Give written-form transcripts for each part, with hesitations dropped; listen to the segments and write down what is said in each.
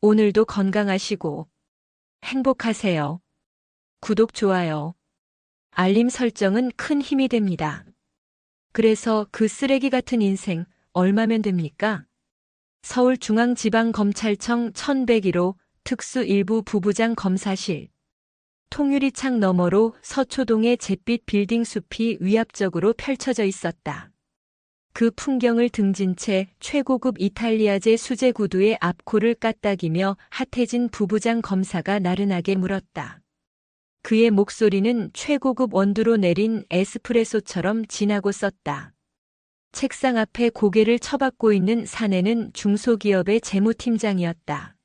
오늘도 건강하시고 행복하세요. 구독, 좋아요, 알림 설정은 큰 힘이 됩니다. 그래서 그 쓰레기 같은 인생 얼마면 됩니까? 서울중앙지방검찰청 1101호 특수 1부 부부장 검사실. 통유리창 너머로 서초동의 잿빛 빌딩 숲이 위압적으로 펼쳐져 있었다. 그 풍경을 등진 채 최고급 이탈리아제 수제 구두에 앞코를 까딱이며 하태진 부부장 검사가 나른하게 물었다. 그의 목소리는 최고급 원두로 내린 에스프레소처럼 진하고 썼다. 책상 앞에 고개를 처박고 있는 사내는 중소기업의 재무팀장이었다.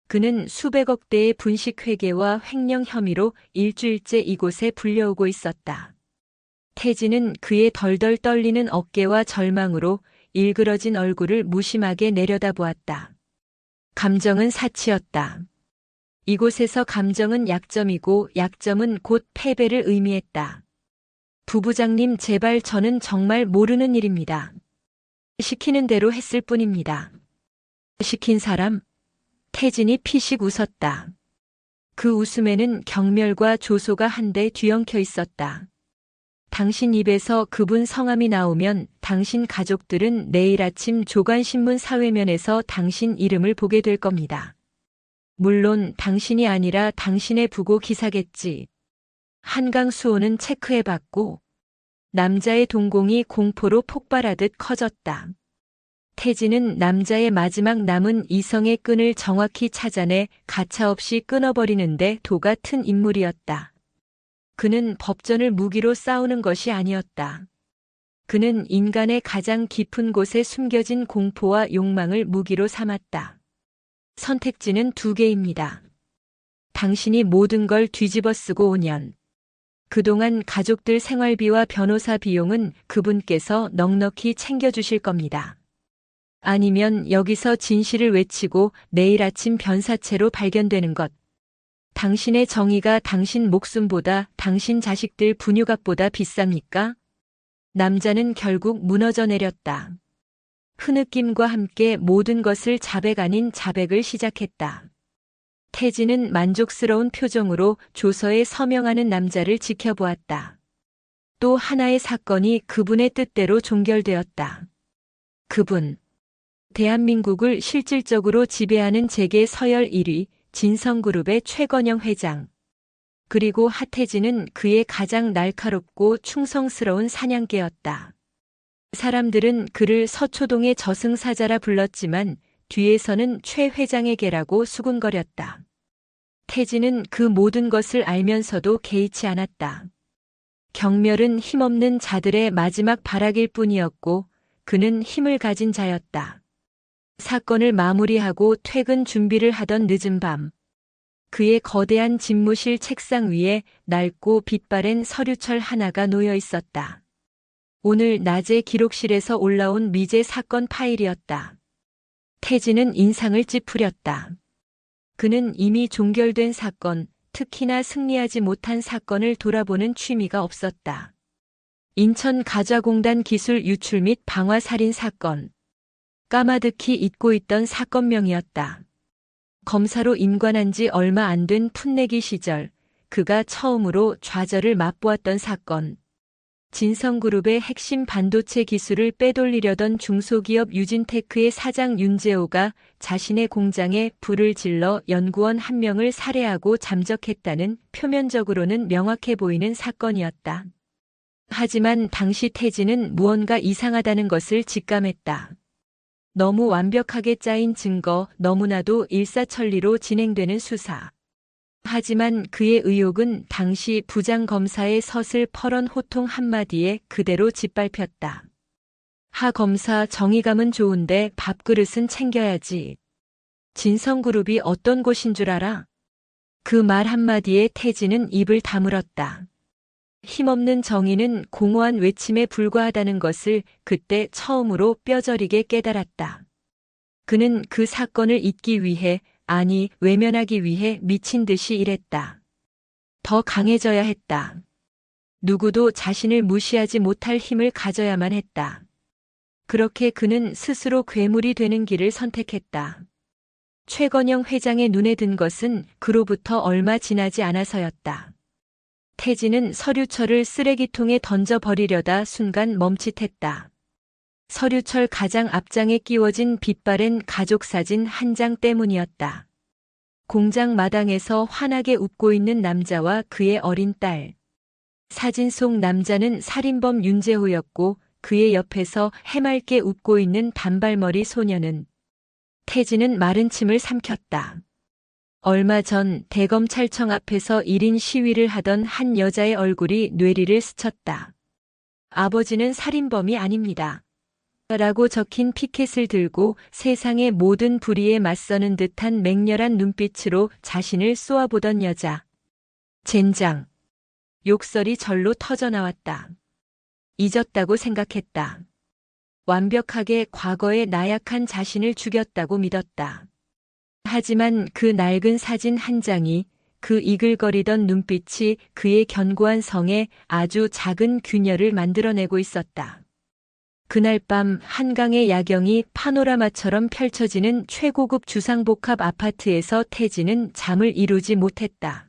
그는 수백억 대의 분식회계와 횡령 혐의로 일주일째 이곳에 불려오고 있었다. 태진은 그의 덜덜 떨리는 어깨와 절망으로 일그러진 얼굴을 무심하게 내려다보았다. 감정은 사치였다. 이곳에서 감정은 약점이고 약점은 곧 패배를 의미했다. 부부장님, 제발, 저는 정말 모르는 일입니다. 시키는 대로 했을 뿐입니다. 시킨 사람? 태진이 피식 웃었다. 그 웃음에는 경멸과 조소가 한데 뒤엉켜 있었다. 당신 입에서 그분 성함이 나오면 당신 가족들은 내일 아침 조간신문 사회면에서 당신 이름을 보게 될 겁니다. 물론 당신이 아니라 당신의 부고 기사겠지. 한강 수호는 체크해봤고 남자의 동공이 공포로 폭발하듯 커졌다. 태진은 남자의 마지막 남은 이성의 끈을 정확히 찾아내 가차없이 끊어버리는데 도 같은 인물이었다. 그는 법전을 무기로 싸우는 것이 아니었다. 그는 인간의 가장 깊은 곳에 숨겨진 공포와 욕망을 무기로 삼았다. 선택지는 두 개입니다. 당신이 모든 걸 뒤집어 쓰고 5년. 그동안 가족들 생활비와 변호사 비용은 그분께서 넉넉히 챙겨주실 겁니다. 아니면 여기서 진실을 외치고 내일 아침 변사체로 발견되는 것. 당신의 정의가 당신 목숨보다 당신 자식들 분유값보다 비쌉니까? 남자는 결국 무너져 내렸다. 흐느낌과 함께 모든 것을 자백 아닌 자백을 시작했다. 태진은 만족스러운 표정으로 조서에 서명하는 남자를 지켜보았다. 또 하나의 사건이 그분의 뜻대로 종결되었다. 그분. 대한민국을 실질적으로 지배하는 재계 서열 1위, 진성그룹의 최건영 회장. 그리고 하태진은 그의 가장 날카롭고 충성스러운 사냥개였다. 사람들은 그를 서초동의 저승사자라 불렀지만 뒤에서는 최 회장의 개라고 수군거렸다. 태진은 그 모든 것을 알면서도 개의치 않았다. 경멸은 힘없는 자들의 마지막 발악일 뿐이었고 그는 힘을 가진 자였다. 사건을 마무리하고 퇴근 준비를 하던 늦은 밤. 그의 거대한 집무실 책상 위에 낡고 빛바랜 서류철 하나가 놓여 있었다. 오늘 낮에 기록실에서 올라온 미제 사건 파일이었다. 태진은 인상을 찌푸렸다. 그는 이미 종결된 사건, 특히나 승리하지 못한 사건을 돌아보는 취미가 없었다. 인천 가좌공단 기술 유출 및 방화 살인 사건. 까마득히 잊고 있던 사건명이었다. 검사로 임관한 지 얼마 안 된 풋내기 시절 그가 처음으로 좌절을 맛보았던 사건. 진성그룹의 핵심 반도체 기술을 빼돌리려던 중소기업 유진테크의 사장 윤재호가 자신의 공장에 불을 질러 연구원 한 명을 살해하고 잠적했다는 표면적으로는 명확해 보이는 사건이었다. 하지만 당시 태진은 무언가 이상하다는 것을 직감했다. 너무 완벽하게 짜인 증거, 너무나도 일사천리로 진행되는 수사. 하지만 그의 의혹은 당시 부장검사의 서슬 퍼런 호통 한마디에 그대로 짓밟혔다. 하 검사, 정의감은 좋은데 밥그릇은 챙겨야지. 진성그룹이 어떤 곳인 줄 알아? 그 말 한마디에 태진은 입을 다물었다. 힘없는 정의는 공허한 외침에 불과하다는 것을 그때 처음으로 뼈저리게 깨달았다. 그는 그 사건을 잊기 위해, 아니 외면하기 위해 미친 듯이 일했다. 더 강해져야 했다. 누구도 자신을 무시하지 못할 힘을 가져야만 했다. 그렇게 그는 스스로 괴물이 되는 길을 선택했다. 최건영 회장의 눈에 든 것은 그로부터 얼마 지나지 않아서였다. 태진은 서류철을 쓰레기통에 던져버리려다 순간 멈칫했다. 서류철 가장 앞장에 끼워진 빛바랜 가족사진 한 장 때문이었다. 공장 마당에서 환하게 웃고 있는 남자와 그의 어린 딸. 사진 속 남자는 살인범 윤재호였고 그의 옆에서 해맑게 웃고 있는 단발머리 소녀는. 태진은 마른 침을 삼켰다. 얼마 전 대검찰청 앞에서 1인 시위를 하던 한 여자의 얼굴이 뇌리를 스쳤다. 아버지는 살인범이 아닙니다. 라고 적힌 피켓을 들고 세상의 모든 불의에 맞서는 듯한 맹렬한 눈빛으로 자신을 쏘아보던 여자. 젠장. 욕설이 절로 터져나왔다. 잊었다고 생각했다. 완벽하게 과거의 나약한 자신을 죽였다고 믿었다. 하지만 그 낡은 사진 한 장이, 그 이글거리던 눈빛이 그의 견고한 성에 아주 작은 균열을 만들어내고 있었다. 그날 밤 한강의 야경이 파노라마처럼 펼쳐지는 최고급 주상복합 아파트에서 태진은 잠을 이루지 못했다.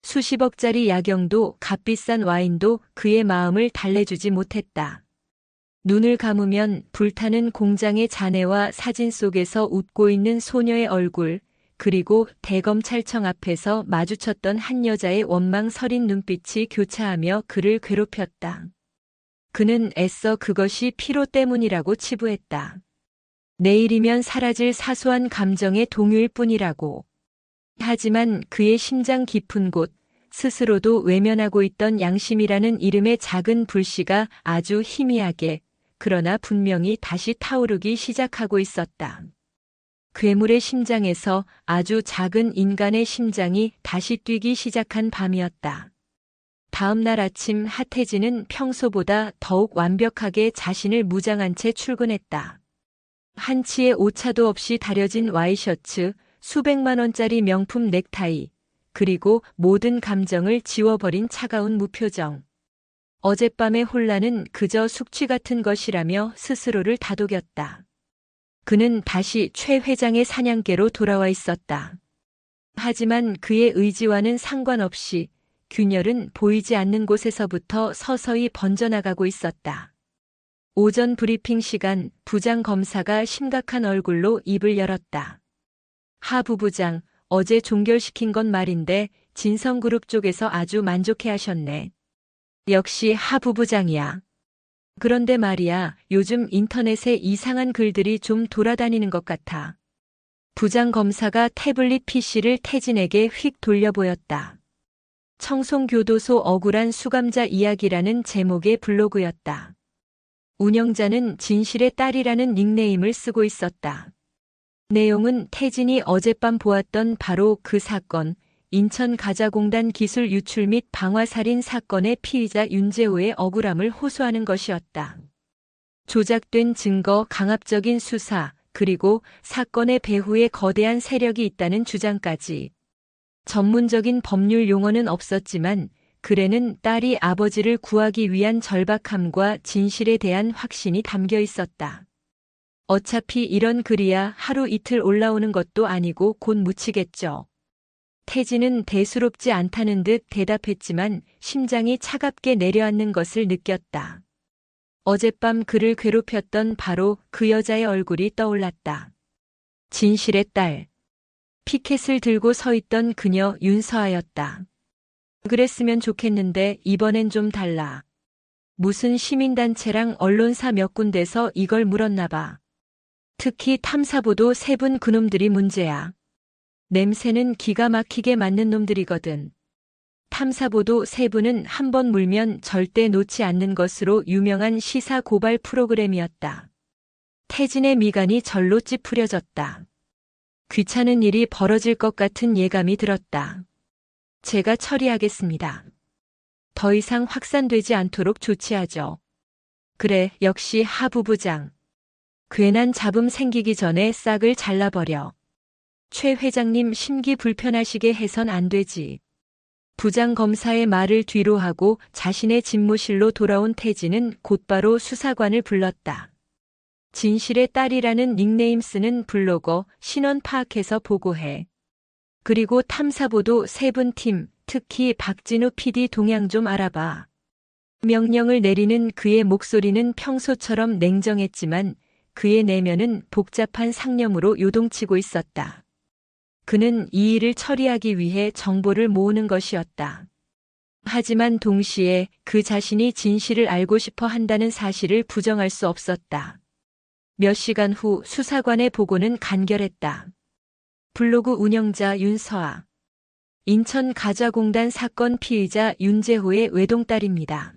수십억짜리 야경도 값비싼 와인도 그의 마음을 달래주지 못했다. 눈을 감으면 불타는 공장의 잔해와 사진 속에서 웃고 있는 소녀의 얼굴, 그리고 대검찰청 앞에서 마주쳤던 한 여자의 원망 서린 눈빛이 교차하며 그를 괴롭혔다. 그는 애써 그것이 피로 때문이라고 치부했다. 내일이면 사라질 사소한 감정의 동요일 뿐이라고. 하지만 그의 심장 깊은 곳, 스스로도 외면하고 있던 양심이라는 이름의 작은 불씨가 아주 희미하게, 그러나 분명히 다시 타오르기 시작하고 있었다. 괴물의 심장에서 아주 작은 인간의 심장이 다시 뛰기 시작한 밤이었다. 다음 날 아침 하태진은 평소보다 더욱 완벽하게 자신을 무장한 채 출근했다. 한치의 오차도 없이 다려진 와이셔츠, 수백만 원짜리 명품 넥타이, 그리고 모든 감정을 지워버린 차가운 무표정. 어젯밤의 혼란은 그저 숙취 같은 것이라며 스스로를 다독였다. 그는 다시 최 회장의 사냥개로 돌아와 있었다. 하지만 그의 의지와는 상관없이 균열은 보이지 않는 곳에서부터 서서히 번져나가고 있었다. 오전 브리핑 시간 부장 검사가 심각한 얼굴로 입을 열었다. 하 부부장, 어제 종결시킨 건 말인데 진성그룹 쪽에서 아주 만족해 하셨네. 역시 하 부부장이야. 그런데 말이야, 요즘 인터넷에 이상한 글들이 좀 돌아다니는 것 같아. 부장 검사가 태블릿 PC를 태진에게 휙 돌려보였다. 청송교도소 억울한 수감자 이야기라는 제목의 블로그였다. 운영자는 진실의 딸이라는 닉네임을 쓰고 있었다. 내용은 태진이 어젯밤 보았던 바로 그 사건, 인천가자공단 기술 유출 및 방화살인 사건의 피의자 윤재호의 억울함을 호소하는 것이었다. 조작된 증거, 강압적인 수사, 그리고 사건의 배후에 거대한 세력이 있다는 주장까지. 전문적인 법률 용어는 없었지만 글에는 딸이 아버지를 구하기 위한 절박함과 진실에 대한 확신이 담겨 있었다. 어차피 이런 글이야 하루 이틀 올라오는 것도 아니고 곧 묻히겠죠. 태진은 대수롭지 않다는 듯 대답했지만 심장이 차갑게 내려앉는 것을 느꼈다. 어젯밤 그를 괴롭혔던 바로 그 여자의 얼굴이 떠올랐다. 진실의 딸. 피켓을 들고 서 있던 그녀 윤서아였다. 그랬으면 좋겠는데 이번엔 좀 달라. 무슨 시민단체랑 언론사 몇 군데서 이걸 물었나 봐. 특히 탐사보도 3분 그놈들이 문제야. 냄새는 기가 막히게 맡는 놈들이거든. 탐사보도 3분은 한 번 물면 절대 놓지 않는 것으로 유명한 시사 고발 프로그램이었다. 태진의 미간이 절로 찌푸려졌다. 귀찮은 일이 벌어질 것 같은 예감이 들었다. 제가 처리하겠습니다. 더 이상 확산되지 않도록 조치하죠. 그래, 역시 하 부부장. 괜한 잡음 생기기 전에 싹을 잘라버려. 최 회장님 심기 불편하시게 해선 안 되지. 부장 검사의 말을 뒤로하고 자신의 집무실로 돌아온 태진은 곧바로 수사관을 불렀다. 진실의 딸이라는 닉네임 쓰는 블로거 신원 파악해서 보고해. 그리고 탐사보도 세븐팀, 특히 박진우 PD 동향 좀 알아봐. 명령을 내리는 그의 목소리는 평소처럼 냉정했지만 그의 내면은 복잡한 상념으로 요동치고 있었다. 그는 이 일을 처리하기 위해 정보를 모으는 것이었다. 하지만 동시에 그 자신이 진실을 알고 싶어 한다는 사실을 부정할 수 없었다. 몇 시간 후 수사관의 보고는 간결했다. 블로그 운영자 윤서아. 인천 가자공단 사건 피의자 윤재호의 외동딸입니다.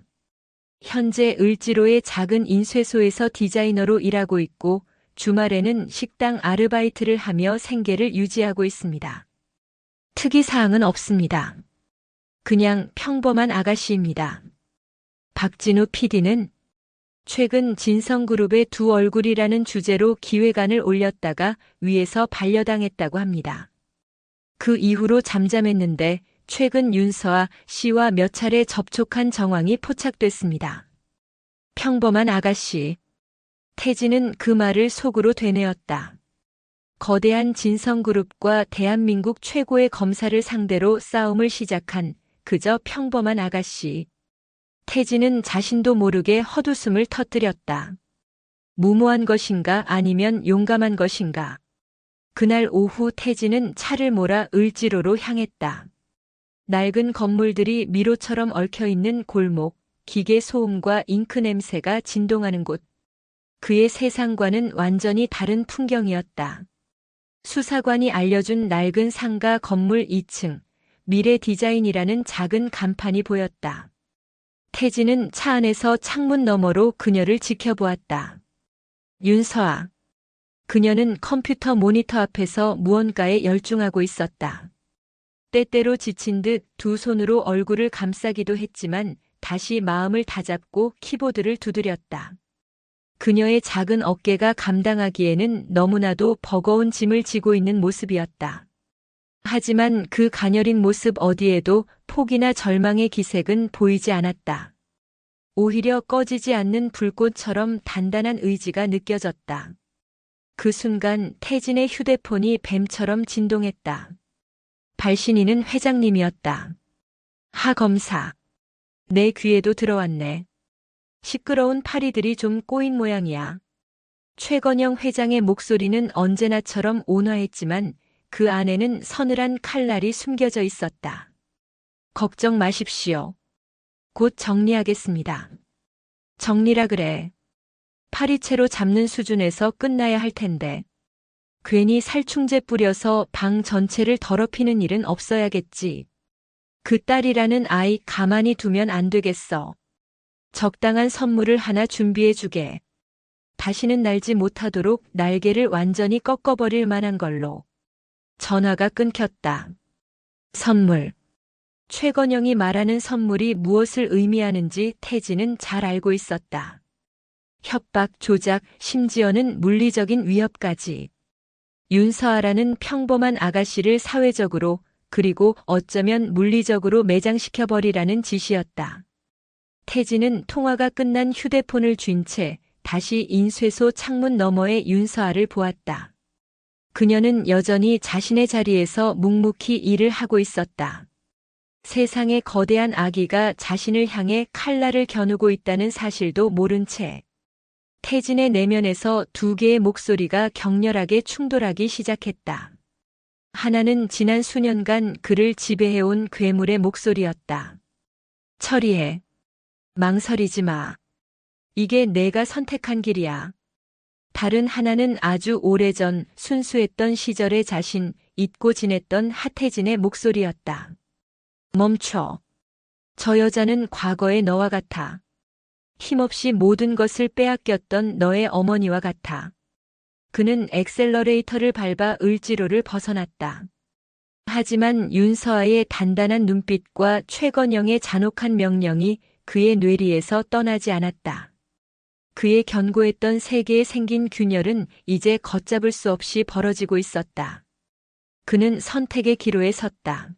현재 을지로의 작은 인쇄소에서 디자이너로 일하고 있고 주말에는 식당 아르바이트를 하며 생계를 유지하고 있습니다. 특이사항은 없습니다. 그냥 평범한 아가씨입니다. 박진우 PD는 최근 진성그룹의 두 얼굴이라는 주제로 기획안을 올렸다가 위에서 반려당했다고 합니다. 그 이후로 잠잠했는데 최근 윤서아 씨와 몇 차례 접촉한 정황이 포착됐습니다. 평범한 아가씨. 태진은 그 말을 속으로 되뇌었다. 거대한 진성그룹과 대한민국 최고의 검사를 상대로 싸움을 시작한 그저 평범한 아가씨. 태진은 자신도 모르게 헛웃음을 터뜨렸다. 무모한 것인가 아니면 용감한 것인가. 그날 오후 태진은 차를 몰아 을지로로 향했다. 낡은 건물들이 미로처럼 얽혀있는 골목, 기계 소음과 잉크 냄새가 진동하는 곳. 그의 세상과는 완전히 다른 풍경이었다. 수사관이 알려준 낡은 상가 건물 2층, 미래 디자인이라는 작은 간판이 보였다. 태진은 차 안에서 창문 너머로 그녀를 지켜보았다. 윤서아. 그녀는 컴퓨터 모니터 앞에서 무언가에 열중하고 있었다. 때때로 지친 듯 두 손으로 얼굴을 감싸기도 했지만 다시 마음을 다잡고 키보드를 두드렸다. 그녀의 작은 어깨가 감당하기에는 너무나도 버거운 짐을 지고 있는 모습이었다. 하지만 그 가녀린 모습 어디에도 포기나 절망의 기색은 보이지 않았다. 오히려 꺼지지 않는 불꽃처럼 단단한 의지가 느껴졌다. 그 순간 태진의 휴대폰이 뱀처럼 진동했다. 발신인은 회장님이었다. 하 검사. 내 귀에도 들어왔네. 시끄러운 파리들이 좀 꼬인 모양이야. 최건영 회장의 목소리는 언제나처럼 온화했지만 그 안에는 서늘한 칼날이 숨겨져 있었다. 걱정 마십시오. 곧 정리하겠습니다. 정리라 그래. 파리채로 잡는 수준에서 끝나야 할 텐데. 괜히 살충제 뿌려서 방 전체를 더럽히는 일은 없어야겠지. 그 딸이라는 아이 가만히 두면 안 되겠어. 적당한 선물을 하나 준비해 주게. 다시는 날지 못하도록 날개를 완전히 꺾어버릴 만한 걸로. 전화가 끊겼다. 선물. 최건영이 말하는 선물이 무엇을 의미하는지 태진은 잘 알고 있었다. 협박, 조작, 심지어는 물리적인 위협까지. 윤서아라는 평범한 아가씨를 사회적으로 그리고 어쩌면 물리적으로 매장시켜버리라는 지시였다. 태진은 통화가 끝난 휴대폰을 쥔 채 다시 인쇄소 창문 너머의 윤서아를 보았다. 그녀는 여전히 자신의 자리에서 묵묵히 일을 하고 있었다. 세상의 거대한 아기가 자신을 향해 칼날을 겨누고 있다는 사실도 모른 채 태진의 내면에서 두 개의 목소리가 격렬하게 충돌하기 시작했다. 하나는 지난 수년간 그를 지배해온 괴물의 목소리였다. 처리해. 망설이지 마. 이게 내가 선택한 길이야. 다른 하나는 아주 오래전 순수했던 시절의 자신, 잊고 지냈던 하태진의 목소리였다. 멈춰. 저 여자는 과거의 너와 같아. 힘없이 모든 것을 빼앗겼던 너의 어머니와 같아. 그는 엑셀러레이터를 밟아 을지로를 벗어났다. 하지만 윤서아의 단단한 눈빛과 최건영의 잔혹한 명령이 그의 뇌리에서 떠나지 않았다. 그의 견고했던 세계에 생긴 균열은 이제 걷잡을 수 없이 벌어지고 있었다. 그는 선택의 기로에 섰다.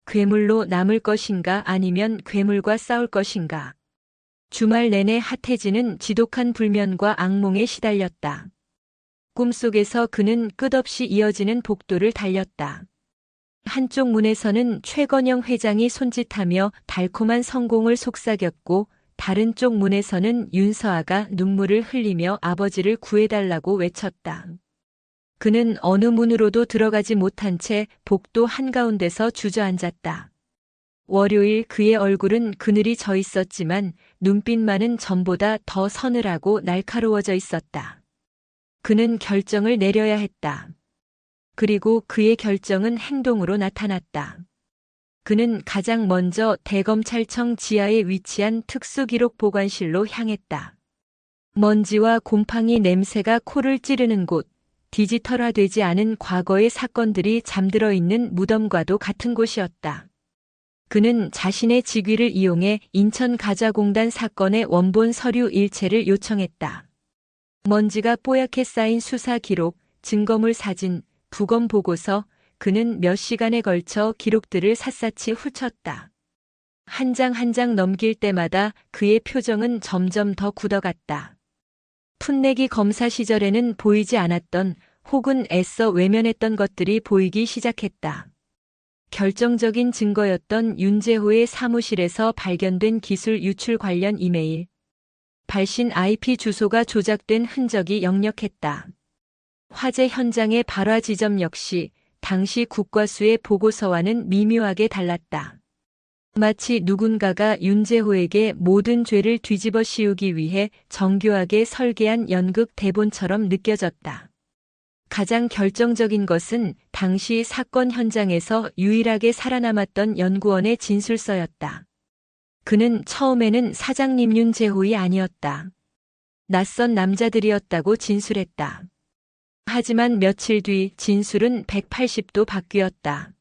괴물로 남을 것인가 아니면 괴물과 싸울 것인가. 주말 내내 하태진은 지독한 불면과 악몽에 시달렸다. 꿈속에서 그는 끝없이 이어지는 복도를 달렸다. 한쪽 문에서는 최건영 회장이 손짓하며 달콤한 성공을 속삭였고 다른 쪽 문에서는 윤서아가 눈물을 흘리며 아버지를 구해달라고 외쳤다. 그는 어느 문으로도 들어가지 못한 채 복도 한가운데서 주저앉았다. 월요일 그의 얼굴은 그늘이 져 있었지만 눈빛만은 전보다 더 서늘하고 날카로워져 있었다. 그는 결정을 내려야 했다. 그리고 그의 결정은 행동으로 나타났다. 그는 가장 먼저 대검찰청 지하에 위치한 특수기록 보관실로 향했다. 먼지와 곰팡이 냄새가 코를 찌르는 곳, 디지털화되지 않은 과거의 사건들이 잠들어 있는 무덤과도 같은 곳이었다. 그는 자신의 직위를 이용해 인천가자공단 사건의 원본 서류 일체를 요청했다. 먼지가 뽀얗게 쌓인 수사 기록, 증거물 사진, 부검 보고서, 그는 몇 시간에 걸쳐 기록들을 샅샅이 훑었다. 한 장 한 장 넘길 때마다 그의 표정은 점점 더 굳어갔다. 풋내기 검사 시절에는 보이지 않았던 혹은 애써 외면했던 것들이 보이기 시작했다. 결정적인 증거였던 윤재호의 사무실에서 발견된 기술 유출 관련 이메일. 발신 IP 주소가 조작된 흔적이 역력했다. 화재 현장의 발화 지점 역시 당시 국과수의 보고서와는 미묘하게 달랐다. 마치 누군가가 윤재호에게 모든 죄를 뒤집어 씌우기 위해 정교하게 설계한 연극 대본처럼 느껴졌다. 가장 결정적인 것은 당시 사건 현장에서 유일하게 살아남았던 연구원의 진술서였다. 그는 처음에는 사장님 윤재호이 아니었다. 낯선 남자들이었다고 진술했다. 하지만 며칠 뒤 진술은 180도 바뀌었다.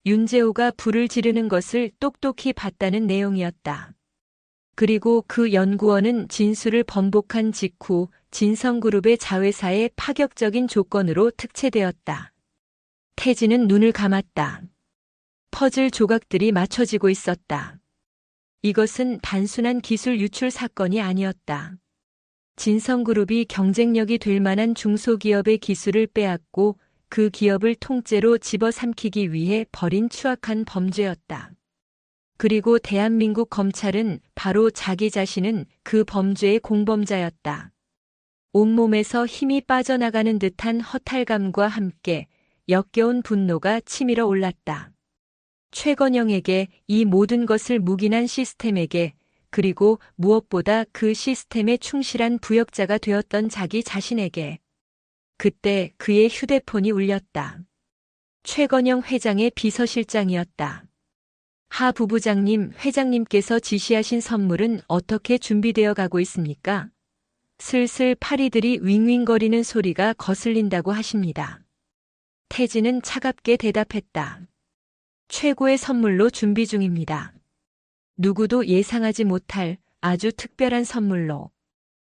윤재호가 불을 지르는 것을 똑똑히 봤다는 내용이었다. 그리고 그 연구원은 진술을 번복한 직후 진성그룹의 자회사의 파격적인 조건으로 특채되었다. 태진은 눈을 감았다. 퍼즐 조각들이 맞춰지고 있었다. 이것은 단순한 기술 유출 사건이 아니었다. 진성그룹이 경쟁력이 될 만한 중소기업의 기술을 빼앗고 그 기업을 통째로 집어삼키기 위해 벌인 추악한 범죄였다. 그리고 대한민국 검찰은 바로 자기 자신은 그 범죄의 공범자였다. 온몸에서 힘이 빠져나가는 듯한 허탈감과 함께 역겨운 분노가 치밀어 올랐다. 최건영에게, 이 모든 것을 묵인한 시스템에게, 그리고 무엇보다 그 시스템에 충실한 부역자가 되었던 자기 자신에게. 그때 그의 휴대폰이 울렸다. 최건영 회장의 비서실장이었다. 하 부부장님, 회장님께서 지시하신 선물은 어떻게 준비되어 가고 있습니까? 슬슬 파리들이 윙윙거리는 소리가 거슬린다고 하십니다. 태진은 차갑게 대답했다. 최고의 선물로 준비 중입니다. 누구도 예상하지 못할 아주 특별한 선물로.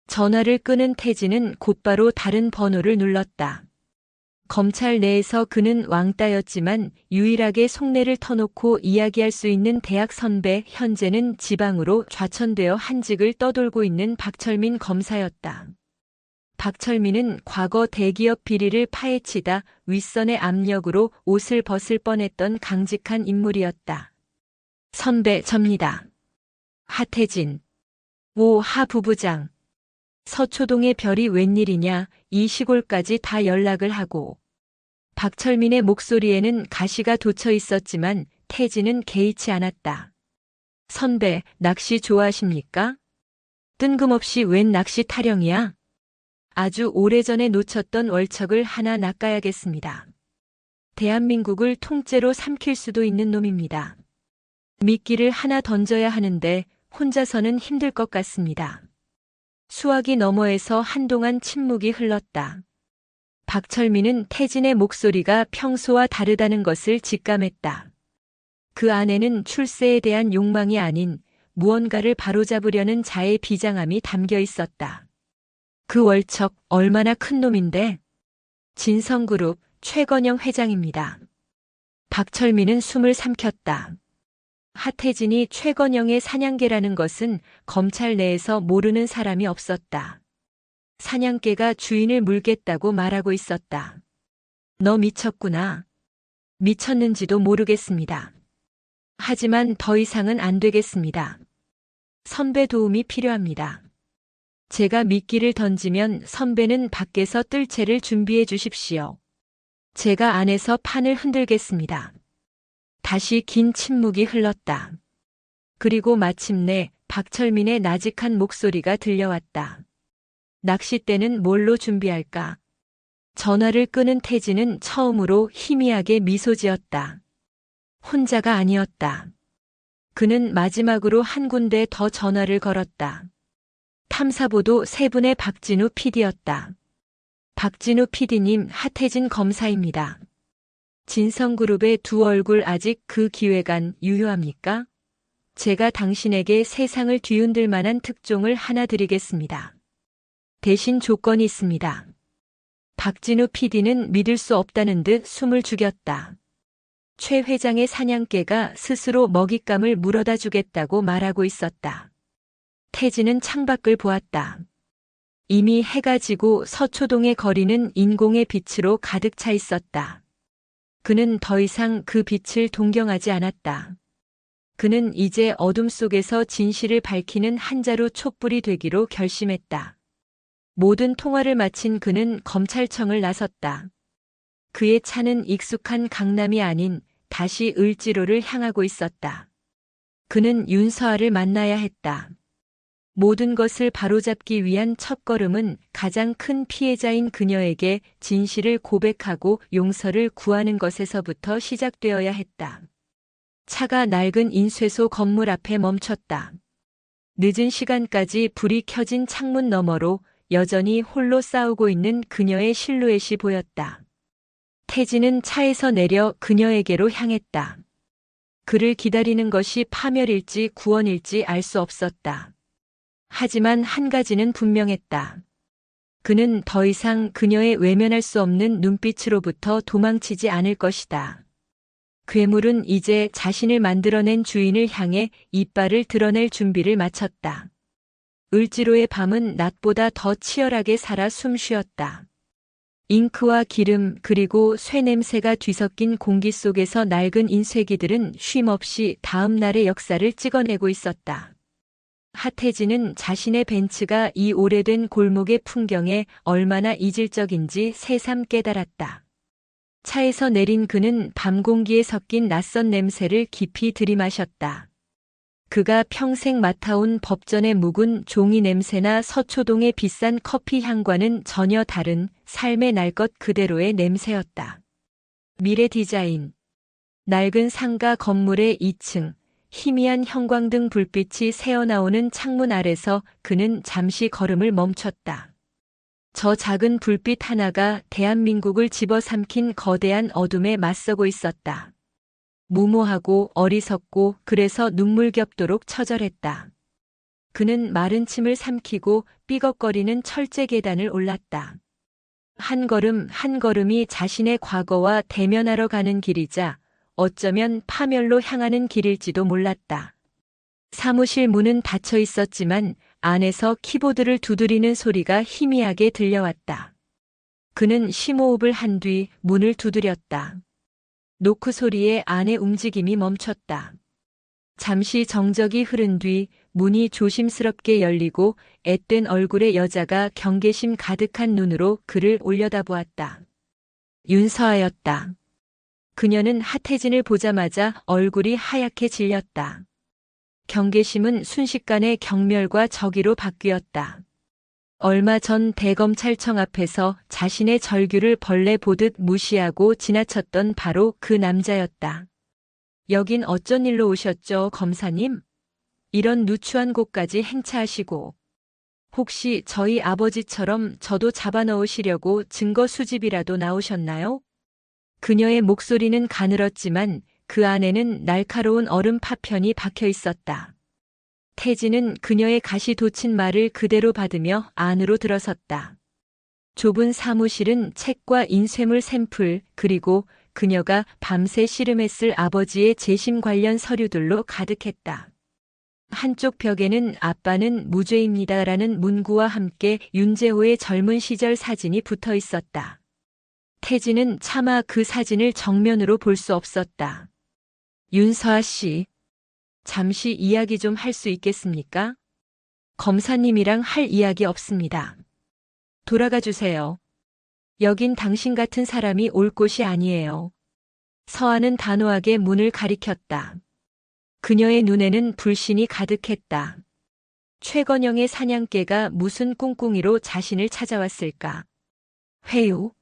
전화를 끄는 태진은 곧바로 다른 번호를 눌렀다. 검찰 내에서 그는 왕따였지만 유일하게 속내를 터놓고 이야기할 수 있는 대학 선배, 현재는 지방으로 좌천되어 한직을 떠돌고 있는 박철민 검사였다. 박철민은 과거 대기업 비리를 파헤치다 윗선의 압력으로 옷을 벗을 뻔했던 강직한 인물이었다. 선배, 접니다. 하태진. 오, 하 부부장. 서초동의 별이 웬일이냐, 이 시골까지 다 연락을 하고. 박철민의 목소리에는 가시가 돋쳐 있었지만 태진은 개의치 않았다. 선배, 낚시 좋아하십니까? 뜬금없이 웬 낚시 타령이야? 아주 오래전에 놓쳤던 월척을 하나 낚아야겠습니다. 대한민국을 통째로 삼킬 수도 있는 놈입니다. 미끼를 하나 던져야 하는데 혼자서는 힘들 것 같습니다. 수화기 너머에서 한동안 침묵이 흘렀다. 박철민은 태진의 목소리가 평소와 다르다는 것을 직감했다. 그 안에는 출세에 대한 욕망이 아닌 무언가를 바로잡으려는 자의 비장함이 담겨 있었다. 그 월척 얼마나 큰 놈인데? 진성그룹 최건영 회장입니다. 박철민은 숨을 삼켰다. 하태진이 최건영의 사냥개라는 것은 검찰 내에서 모르는 사람이 없었다. 사냥개가 주인을 물겠다고 말하고 있었다. 너 미쳤구나. 미쳤는지도 모르겠습니다. 하지만 더 이상은 안 되겠습니다. 선배 도움이 필요합니다. 제가 미끼를 던지면 선배는 밖에서 뜰채를 준비해 주십시오. 제가 안에서 판을 흔들겠습니다. 다시 긴 침묵이 흘렀다. 그리고 마침내 박철민의 나직한 목소리가 들려왔다. 낚싯대는 뭘로 준비할까? 전화를 끄는 태진은 처음으로 희미하게 미소 지었다. 혼자가 아니었다. 그는 마지막으로 한 군데 더 전화를 걸었다. 탐사보도 3분의 박진우 PD였다. 박진우 PD님, 하태진 검사입니다. 진성그룹의 두 얼굴 아직 그 기획안 유효합니까? 제가 당신에게 세상을 뒤흔들 만한 특종을 하나 드리겠습니다. 대신 조건이 있습니다. 박진우 PD는 믿을 수 없다는 듯 숨을 죽였다. 최 회장의 사냥개가 스스로 먹잇감을 물어다 주겠다고 말하고 있었다. 태진은 창밖을 보았다. 이미 해가 지고 서초동의 거리는 인공의 빛으로 가득 차 있었다. 그는 더 이상 그 빛을 동경하지 않았다. 그는 이제 어둠 속에서 진실을 밝히는 한 자루 촛불이 되기로 결심했다. 모든 통화를 마친 그는 검찰청을 나섰다. 그의 차는 익숙한 강남이 아닌 다시 을지로를 향하고 있었다. 그는 윤서아를 만나야 했다. 모든 것을 바로잡기 위한 첫걸음은 가장 큰 피해자인 그녀에게 진실을 고백하고 용서를 구하는 것에서부터 시작되어야 했다. 차가 낡은 인쇄소 건물 앞에 멈췄다. 늦은 시간까지 불이 켜진 창문 너머로 여전히 홀로 싸우고 있는 그녀의 실루엣이 보였다. 태진은 차에서 내려 그녀에게로 향했다. 그를 기다리는 것이 파멸일지 구원일지 알 수 없었다. 하지만 한 가지는 분명했다. 그는 더 이상 그녀의 외면할 수 없는 눈빛으로부터 도망치지 않을 것이다. 괴물은 이제 자신을 만들어낸 주인을 향해 이빨을 드러낼 준비를 마쳤다. 을지로의 밤은 낮보다 더 치열하게 살아 숨쉬었다. 잉크와 기름 그리고 쇠 냄새가 뒤섞인 공기 속에서 낡은 인쇄기들은 쉼없이 다음 날의 역사를 찍어내고 있었다. 하태진은 자신의 벤츠가 이 오래된 골목의 풍경에 얼마나 이질적인지 새삼 깨달았다. 차에서 내린 그는 밤 공기에 섞인 낯선 냄새를 깊이 들이마셨다. 그가 평생 맡아온 법전의 묵은 종이 냄새나 서초동의 비싼 커피 향과는 전혀 다른 삶의 날 것 그대로의 냄새였다. 미래 디자인. 낡은 상가 건물의 2층. 희미한 형광등 불빛이 새어나오는 창문 아래서 그는 잠시 걸음을 멈췄다. 저 작은 불빛 하나가 대한민국을 집어삼킨 거대한 어둠에 맞서고 있었다. 무모하고 어리석고 그래서 눈물겹도록 처절했다. 그는 마른 침을 삼키고 삐걱거리는 철제 계단을 올랐다. 한 걸음 한 걸음이 자신의 과거와 대면하러 가는 길이자 어쩌면 파멸로 향하는 길일지도 몰랐다. 사무실 문은 닫혀 있었지만 안에서 키보드를 두드리는 소리가 희미하게 들려왔다. 그는 심호흡을 한 뒤 문을 두드렸다. 노크 소리에 안의 움직임이 멈췄다. 잠시 정적이 흐른 뒤 문이 조심스럽게 열리고 앳된 얼굴의 여자가 경계심 가득한 눈으로 그를 올려다보았다. 윤서아였다. 그녀는 하태진을 보자마자 얼굴이 하얗게 질렸다. 경계심은 순식간에 경멸과 적의로 바뀌었다. 얼마 전 대검찰청 앞에서 자신의 절규를 벌레 보듯 무시하고 지나쳤던 바로 그 남자였다. 여긴 어쩐 일로 오셨죠, 검사님? 이런 누추한 곳까지 행차하시고. 혹시 저희 아버지처럼 저도 잡아넣으시려고 증거 수집이라도 나오셨나요? 그녀의 목소리는 가늘었지만 그 안에는 날카로운 얼음 파편이 박혀 있었다. 태진은 그녀의 가시 돋친 말을 그대로 받으며 안으로 들어섰다. 좁은 사무실은 책과 인쇄물 샘플 그리고 그녀가 밤새 씨름했을 아버지의 재심 관련 서류들로 가득했다. 한쪽 벽에는 아빠는 무죄입니다라는 문구와 함께 윤재호의 젊은 시절 사진이 붙어 있었다. 태진은 차마 그 사진을 정면으로 볼 수 없었다. 윤서아 씨, 잠시 이야기 좀 할 수 있겠습니까? 검사님이랑 할 이야기 없습니다. 돌아가 주세요. 여긴 당신 같은 사람이 올 곳이 아니에요. 서아는 단호하게 문을 가리켰다. 그녀의 눈에는 불신이 가득했다. 최건영의 사냥개가 무슨 꿍꿍이로 자신을 찾아왔을까? 회유?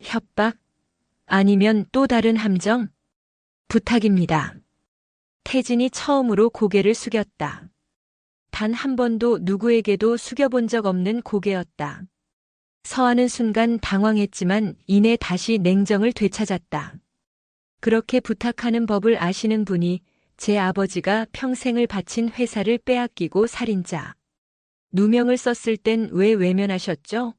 협박? 아니면 또 다른 함정? 부탁입니다. 태진이 처음으로 고개를 숙였다. 단 한 번도 누구에게도 숙여본 적 없는 고개였다. 서하는 순간 당황했지만 이내 다시 냉정을 되찾았다. 그렇게 부탁하는 법을 아시는 분이 제 아버지가 평생을 바친 회사를 빼앗기고 살인자. 누명을 썼을 땐 왜 외면하셨죠?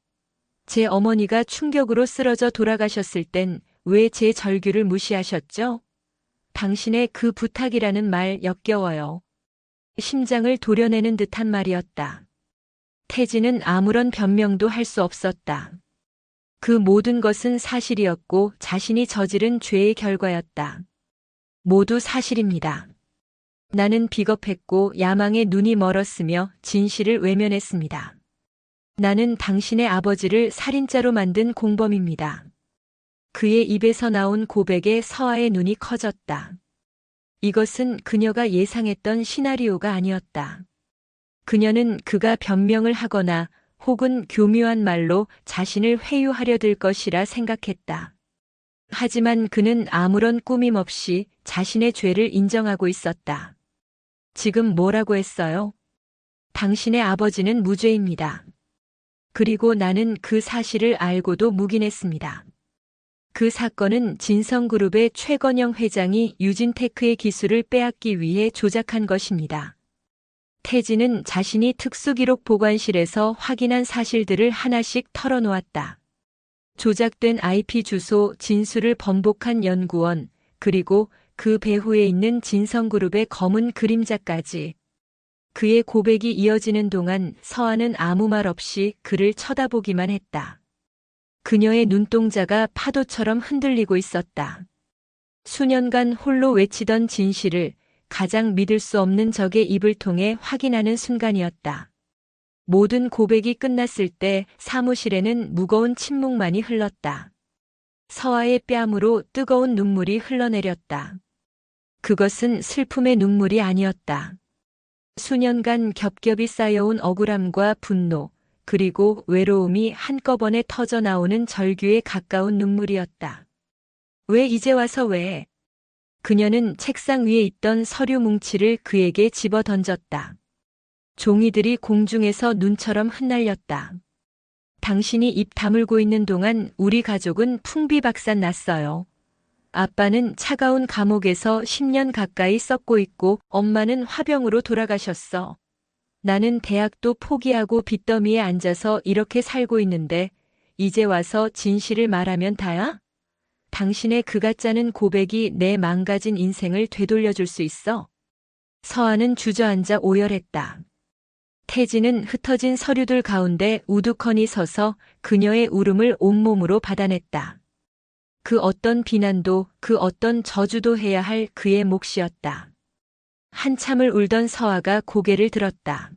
제 어머니가 충격으로 쓰러져 돌아가셨을 땐 왜 제 절규를 무시하셨죠? 당신의 그 부탁이라는 말 역겨워요. 심장을 도려내는 듯한 말이었다. 태진은 아무런 변명도 할 수 없었다. 그 모든 것은 사실이었고 자신이 저지른 죄의 결과였다. 모두 사실입니다. 나는 비겁했고 야망에 눈이 멀었으며 진실을 외면했습니다. 나는 당신의 아버지를 살인자로 만든 공범입니다. 그의 입에서 나온 고백에 서아의 눈이 커졌다. 이것은 그녀가 예상했던 시나리오가 아니었다. 그녀는 그가 변명을 하거나 혹은 교묘한 말로 자신을 회유하려 들 것이라 생각했다. 하지만 그는 아무런 꾸밈 없이 자신의 죄를 인정하고 있었다. 지금 뭐라고 했어요? 당신의 아버지는 무죄입니다. 그리고 나는 그 사실을 알고도 묵인했습니다. 그 사건은 진성그룹의 최건영 회장이 유진테크의 기술을 빼앗기 위해 조작한 것입니다. 태진은 자신이 특수기록 보관실에서 확인한 사실들을 하나씩 털어놓았다. 조작된 IP 주소 진술을 번복한 연구원, 그리고 그 배후에 있는 진성그룹의 검은 그림자까지. 그의 고백이 이어지는 동안 서아는 아무 말 없이 그를 쳐다보기만 했다. 그녀의 눈동자가 파도처럼 흔들리고 있었다. 수년간 홀로 외치던 진실을 가장 믿을 수 없는 적의 입을 통해 확인하는 순간이었다. 모든 고백이 끝났을 때 사무실에는 무거운 침묵만이 흘렀다. 서아의 뺨으로 뜨거운 눈물이 흘러내렸다. 그것은 슬픔의 눈물이 아니었다. 수년간 겹겹이 쌓여온 억울함과 분노, 그리고 외로움이 한꺼번에 터져 나오는 절규에 가까운 눈물이었다. 왜 이제 와서 왜? 그녀는 책상 위에 있던 서류 뭉치를 그에게 집어 던졌다. 종이들이 공중에서 눈처럼 흩날렸다. 당신이 입 다물고 있는 동안 우리 가족은 풍비박산 났어요. 아빠는 차가운 감옥에서 10년 가까이 썩고 있고 엄마는 화병으로 돌아가셨어. 나는 대학도 포기하고 빚더미에 앉아서 이렇게 살고 있는데 이제 와서 진실을 말하면 다야? 당신의 그 가짜는 고백이 내 망가진 인생을 되돌려줄 수 있어? 서아는 주저앉아 오열했다. 태진은 흩어진 서류들 가운데 우두커니 서서 그녀의 울음을 온몸으로 받아냈다. 그 어떤 비난도 그 어떤 저주도 해야 할 그의 몫이었다. 한참을 울던 서아가 고개를 들었다.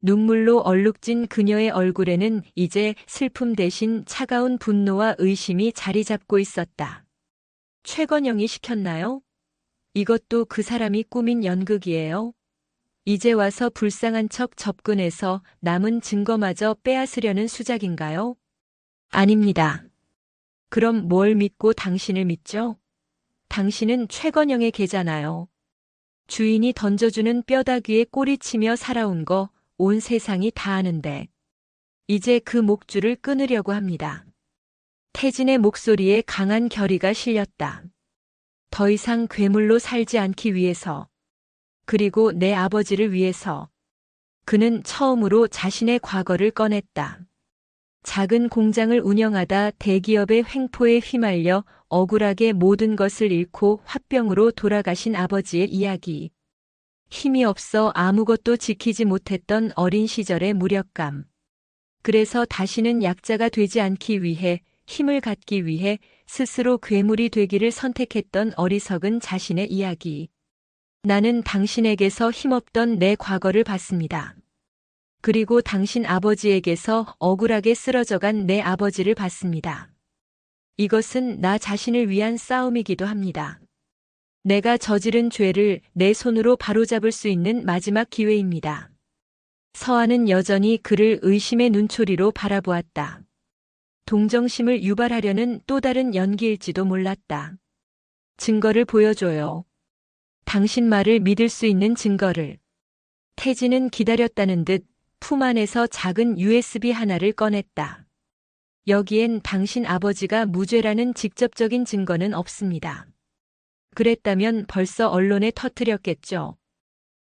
눈물로 얼룩진 그녀의 얼굴에는 이제 슬픔 대신 차가운 분노와 의심이 자리 잡고 있었다. 최건영이 시켰나요? 이것도 그 사람이 꾸민 연극이에요. 이제 와서 불쌍한 척 접근해서 남은 증거마저 빼앗으려는 수작인가요? 아닙니다. 그럼 뭘 믿고 당신을 믿죠? 당신은 최건영의 개잖아요. 주인이 던져주는 뼈다귀에 꼬리치며 살아온 거 온 세상이 다 아는데 이제 그 목줄을 끊으려고 합니다. 태진의 목소리에 강한 결의가 실렸다. 더 이상 괴물로 살지 않기 위해서, 그리고 내 아버지를 위해서. 그는 처음으로 자신의 과거를 꺼냈다. 작은 공장을 운영하다 대기업의 횡포에 휘말려 억울하게 모든 것을 잃고 화병으로 돌아가신 아버지의 이야기. 힘이 없어 아무것도 지키지 못했던 어린 시절의 무력감. 그래서 다시는 약자가 되지 않기 위해, 힘을 갖기 위해 스스로 괴물이 되기를 선택했던 어리석은 자신의 이야기. 나는 당신에게서 힘없던 내 과거를 봤습니다. 그리고 당신 아버지에게서 억울하게 쓰러져간 내 아버지를 봤습니다. 이것은 나 자신을 위한 싸움이기도 합니다. 내가 저지른 죄를 내 손으로 바로잡을 수 있는 마지막 기회입니다. 서아는 여전히 그를 의심의 눈초리로 바라보았다. 동정심을 유발하려는 또 다른 연기일지도 몰랐다. 증거를 보여줘요. 당신 말을 믿을 수 있는 증거를. 태진은 기다렸다는 듯 품 안에서 작은 USB 하나를 꺼냈다. 여기엔 당신 아버지가 무죄라는 직접적인 증거는 없습니다. 그랬다면 벌써 언론에 터뜨렸겠죠.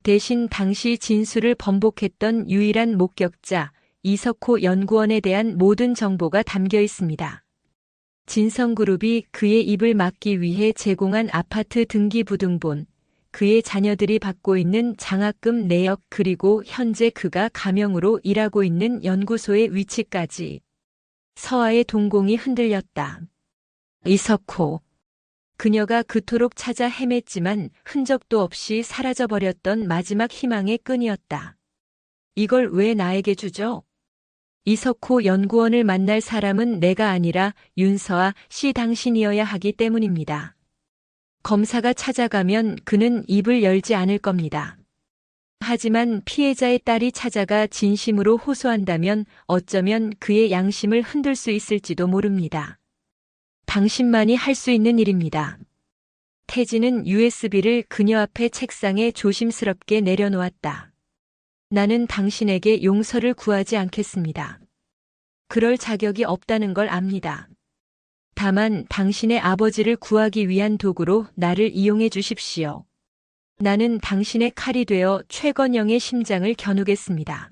대신 당시 진술을 번복했던 유일한 목격자 이석호 연구원에 대한 모든 정보가 담겨 있습니다. 진성그룹이 그의 입을 막기 위해 제공한 아파트 등기부등본, 그의 자녀들이 받고 있는 장학금 내역 그리고 현재 그가 가명으로 일하고 있는 연구소의 위치까지. 서아의 동공이 흔들렸다. 이석호. 그녀가 그토록 찾아 헤맸지만 흔적도 없이 사라져버렸던 마지막 희망의 끈이었다. 이걸 왜 나에게 주죠? 이석호 연구원을 만날 사람은 내가 아니라 윤서아 씨 당신이어야 하기 때문입니다. 검사가 찾아가면 그는 입을 열지 않을 겁니다. 하지만 피해자의 딸이 찾아가 진심으로 호소한다면 어쩌면 그의 양심을 흔들 수 있을지도 모릅니다. 당신만이 할 수 있는 일입니다. 태진은 USB를 그녀 앞에 책상에 조심스럽게 내려놓았다. 나는 당신에게 용서를 구하지 않겠습니다. 그럴 자격이 없다는 걸 압니다. 다만 당신의 아버지를 구하기 위한 도구로 나를 이용해 주십시오. 나는 당신의 칼이 되어 최건영의 심장을 겨누겠습니다.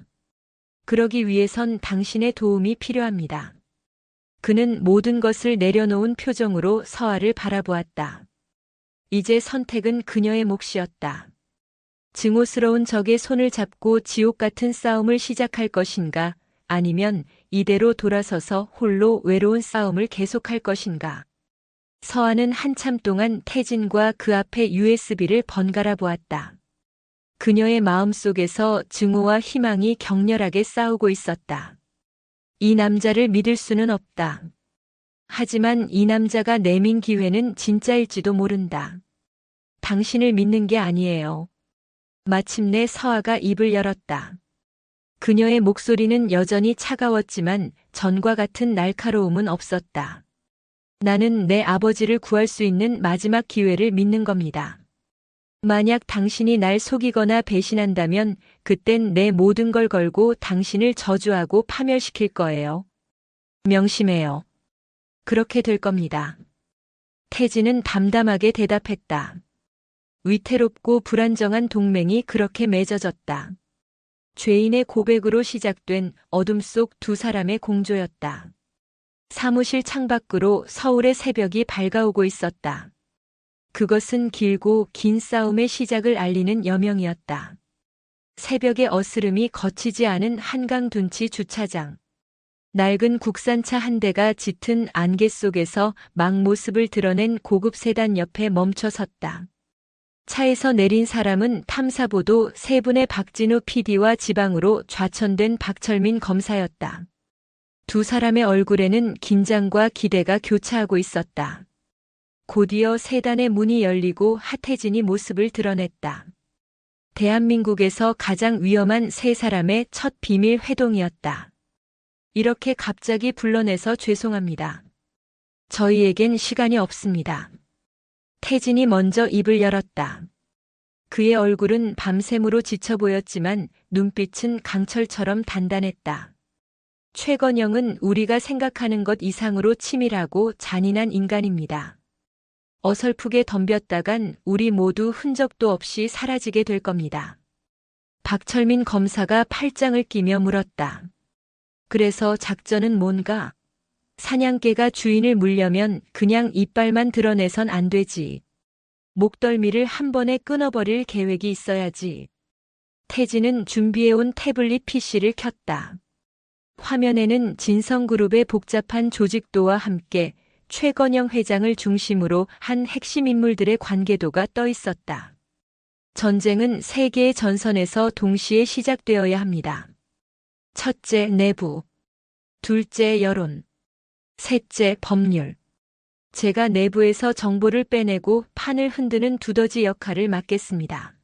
그러기 위해선 당신의 도움이 필요합니다. 그는 모든 것을 내려놓은 표정으로 서아를 바라보았다. 이제 선택은 그녀의 몫이었다. 증오스러운 적의 손을 잡고 지옥 같은 싸움을 시작할 것인가, 아니면 이대로 돌아서서 홀로 외로운 싸움을 계속할 것인가. 서아는 한참 동안 태진과 그 앞에 USB를 번갈아 보았다. 그녀의 마음속에서 증오와 희망이 격렬하게 싸우고 있었다. 이 남자를 믿을 수는 없다. 하지만 이 남자가 내민 기회는 진짜일지도 모른다. 당신을 믿는 게 아니에요. 마침내 서아가 입을 열었다. 그녀의 목소리는 여전히 차가웠지만 전과 같은 날카로움은 없었다. 나는 내 아버지를 구할 수 있는 마지막 기회를 믿는 겁니다. 만약 당신이 날 속이거나 배신한다면 그땐 내 모든 걸 걸고 당신을 저주하고 파멸시킬 거예요. 명심해요. 그렇게 될 겁니다. 태진은 담담하게 대답했다. 위태롭고 불안정한 동맹이 그렇게 맺어졌다. 죄인의 고백으로 시작된 어둠 속 두 사람의 공조였다. 사무실 창밖으로 서울의 새벽이 밝아오고 있었다. 그것은 길고 긴 싸움의 시작을 알리는 여명이었다. 새벽의 어스름이 거치지 않은 한강 둔치 주차장. 낡은 국산차 한 대가 짙은 안개 속에서 막 모습을 드러낸 고급 세단 옆에 멈춰 섰다. 차에서 내린 사람은 탐사보도 3분의 박진우 PD와 지방으로 좌천된 박철민 검사였다. 두 사람의 얼굴에는 긴장과 기대가 교차하고 있었다. 곧이어 세단의 문이 열리고 하태진이 모습을 드러냈다. 대한민국에서 가장 위험한 세 사람의 첫 비밀 회동이었다. 이렇게 갑자기 불러내서 죄송합니다. 저희에겐 시간이 없습니다. 태진이 먼저 입을 열었다. 그의 얼굴은 밤샘으로 지쳐 보였지만 눈빛은 강철처럼 단단했다. 최건영은 우리가 생각하는 것 이상으로 치밀하고 잔인한 인간입니다. 어설프게 덤볐다간 우리 모두 흔적도 없이 사라지게 될 겁니다. 박철민 검사가 팔짱을 끼며 물었다. 그래서 작전은 뭔가? 사냥개가 주인을 물려면 그냥 이빨만 드러내선 안 되지. 목덜미를 한 번에 끊어버릴 계획이 있어야지. 태진은 준비해온 태블릿 PC를 켰다. 화면에는 진성그룹의 복잡한 조직도와 함께 최건영 회장을 중심으로 한 핵심 인물들의 관계도가 떠 있었다. 전쟁은 세계의 전선에서 동시에 시작되어야 합니다. 첫째, 내부. 둘째, 여론. 셋째, 법률. 제가 내부에서 정보를 빼내고 판을 흔드는 두더지 역할을 맡겠습니다.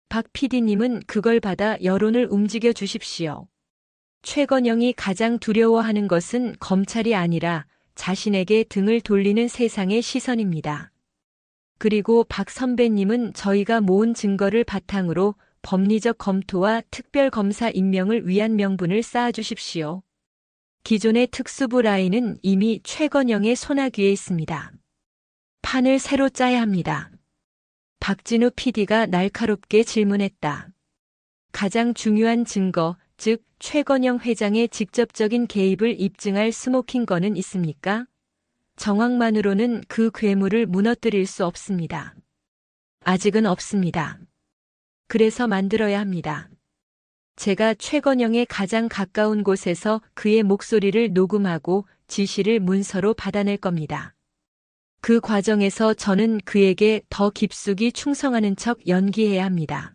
박 PD님은 그걸 받아 여론을 움직여 주십시오. 최건영이 가장 두려워하는 것은 검찰이 아니라 자신에게 등을 돌리는 세상의 시선입니다. 그리고 박 선배님은 저희가 모은 증거를 바탕으로 법리적 검토와 특별검사 임명을 위한 명분을 쌓아주십시오. 기존의 특수부 라인은 이미 최건영의 손아귀에 있습니다. 판을 새로 짜야 합니다. 박진우 PD가 날카롭게 질문했다. 가장 중요한 증거, 즉 최건영 회장의 직접적인 개입을 입증할 스모킹건은 있습니까? 정황만으로는 그 괴물을 무너뜨릴 수 없습니다. 아직은 없습니다. 그래서 만들어야 합니다. 제가 최건영의 가장 가까운 곳에서 그의 목소리를 녹음하고 지시를 문서로 받아낼 겁니다. 그 과정에서 저는 그에게 더 깊숙이 충성하는 척 연기해야 합니다.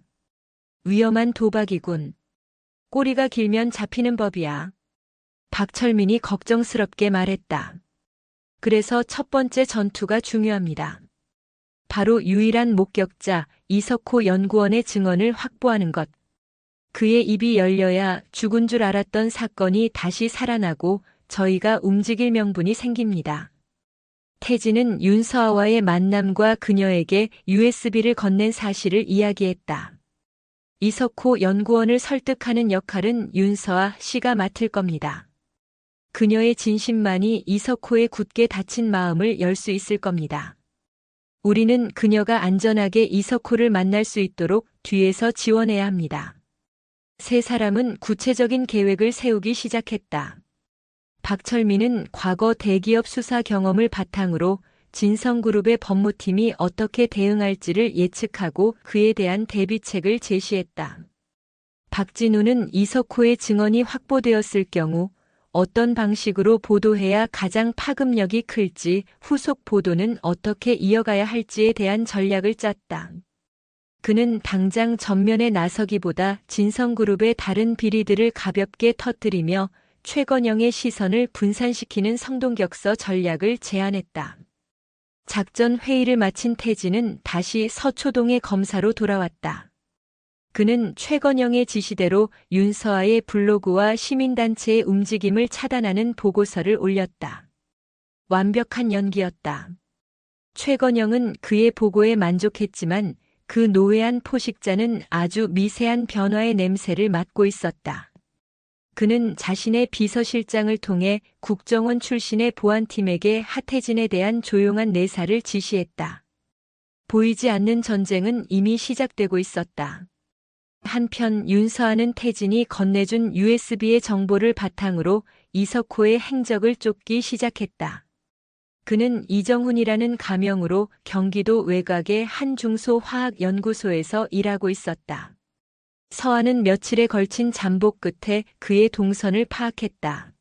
위험한 도박이군. 꼬리가 길면 잡히는 법이야. 박철민이 걱정스럽게 말했다. 그래서 첫 번째 전투가 중요합니다. 바로 유일한 목격자 이석호 연구원의 증언을 확보하는 것. 그의 입이 열려야 죽은 줄 알았던 사건이 다시 살아나고 저희가 움직일 명분이 생깁니다. 태진은 윤서아와의 만남과 그녀에게 USB를 건넨 사실을 이야기했다. 이석호 연구원을 설득하는 역할은 윤서아 씨가 맡을 겁니다. 그녀의 진심만이 이석호의 굳게 닫힌 마음을 열 수 있을 겁니다. 우리는 그녀가 안전하게 이석호를 만날 수 있도록 뒤에서 지원해야 합니다. 세 사람은 구체적인 계획을 세우기 시작했다. 박철민은 과거 대기업 수사 경험을 바탕으로 진성그룹의 법무팀이 어떻게 대응할지를 예측하고 그에 대한 대비책을 제시했다. 박진우는 이석호의 증언이 확보되었을 경우 어떤 방식으로 보도해야 가장 파급력이 클지, 후속 보도는 어떻게 이어가야 할지에 대한 전략을 짰다. 그는 당장 전면에 나서기보다 진성그룹의 다른 비리들을 가볍게 터뜨리며 최건영의 시선을 분산시키는 성동격서 전략을 제안했다. 작전 회의를 마친 태진은 다시 서초동의 검사로 돌아왔다. 그는 최건영의 지시대로 윤서아의 블로그와 시민단체의 움직임을 차단하는 보고서를 올렸다. 완벽한 연기였다. 최건영은 그의 보고에 만족했지만 그 노회한 포식자는 아주 미세한 변화의 냄새를 맡고 있었다. 그는 자신의 비서실장을 통해 국정원 출신의 보안팀에게 하태진에 대한 조용한 내사를 지시했다. 보이지 않는 전쟁은 이미 시작되고 있었다. 한편 윤서아는 태진이 건네준 USB의 정보를 바탕으로 이석호의 행적을 쫓기 시작했다. 그는 이정훈이라는 가명으로 경기도 외곽의 한 중소화학연구소에서 일하고 있었다. 서아는 며칠에 걸친 잠복 끝에 그의 동선을 파악했다.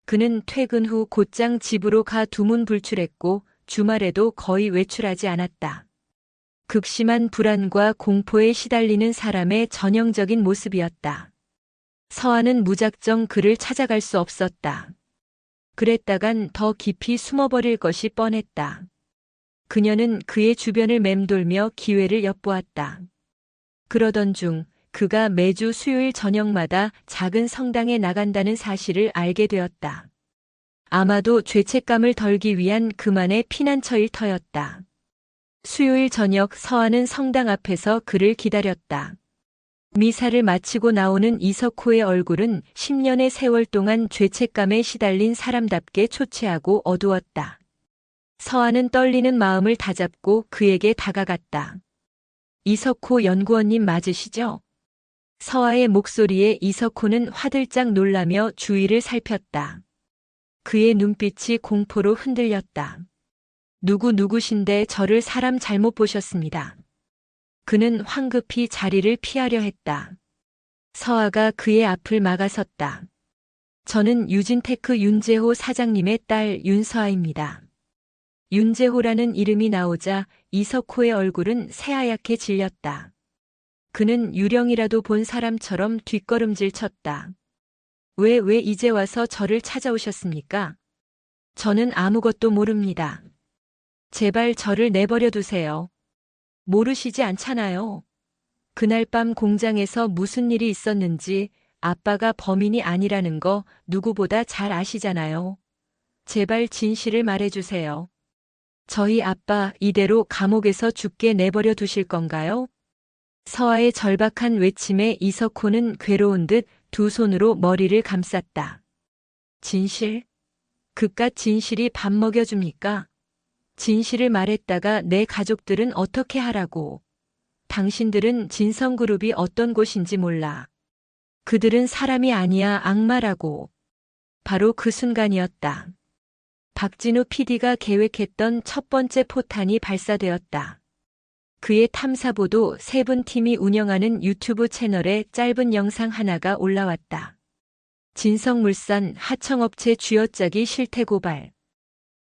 그는 퇴근 후 곧장 집으로 가 두문불출했고 주말에도 거의 외출하지 않았다. 극심한 불안과 공포에 시달리는 사람의 전형적인 모습이었다. 서아는 무작정 그를 찾아갈 수 없었다. 그랬다간 더 깊이 숨어버릴 것이 뻔했다. 그녀는 그의 주변을 맴돌며 기회를 엿보았다. 그러던 중 그가 매주 수요일 저녁마다 작은 성당에 나간다는 사실을 알게 되었다. 아마도 죄책감을 덜기 위한 그만의 피난처일 터였다. 수요일 저녁 서아는 성당 앞에서 그를 기다렸다. 미사를 마치고 나오는 이석호의 얼굴은 10년의 세월 동안 죄책감에 시달린 사람답게 초췌하고 어두웠다. 서아는 떨리는 마음을 다잡고 그에게 다가갔다. 이석호 연구원님 맞으시죠? 서아의 목소리에 이석호는 화들짝 놀라며 주위를 살폈다. 그의 눈빛이 공포로 흔들렸다. 누구신데 저를 사람 잘못 보셨습니다. 그는 황급히 자리를 피하려 했다. 서아가 그의 앞을 막아섰다. 저는 유진테크 윤재호 사장님의 딸 윤서아입니다. 윤재호라는 이름이 나오자 이석호의 얼굴은 새하얗게 질렸다. 그는 유령이라도 본 사람처럼 뒷걸음질 쳤다. 왜 이제 와서 저를 찾아오셨습니까? 저는 아무것도 모릅니다. 제발 저를 내버려 두세요. 모르시지 않잖아요. 그날 밤 공장에서 무슨 일이 있었는지 아빠가 범인이 아니라는 거 누구보다 잘 아시잖아요. 제발 진실을 말해주세요. 저희 아빠 이대로 감옥에서 죽게 내버려 두실 건가요? 서아의 절박한 외침에 이석호는 괴로운 듯 두 손으로 머리를 감쌌다. 진실? 그깟 진실이 밥 먹여줍니까? 진실을 말했다가 내 가족들은 어떻게 하라고. 당신들은 진성그룹이 어떤 곳인지 몰라. 그들은 사람이 아니야 악마라고. 바로 그 순간이었다. 박진우 PD가 계획했던 첫 번째 포탄이 발사되었다. 그의 탐사보도 세븐팀이 운영하는 유튜브 채널에 짧은 영상 하나가 올라왔다. 진성물산 하청업체 쥐어짜기 실태 고발.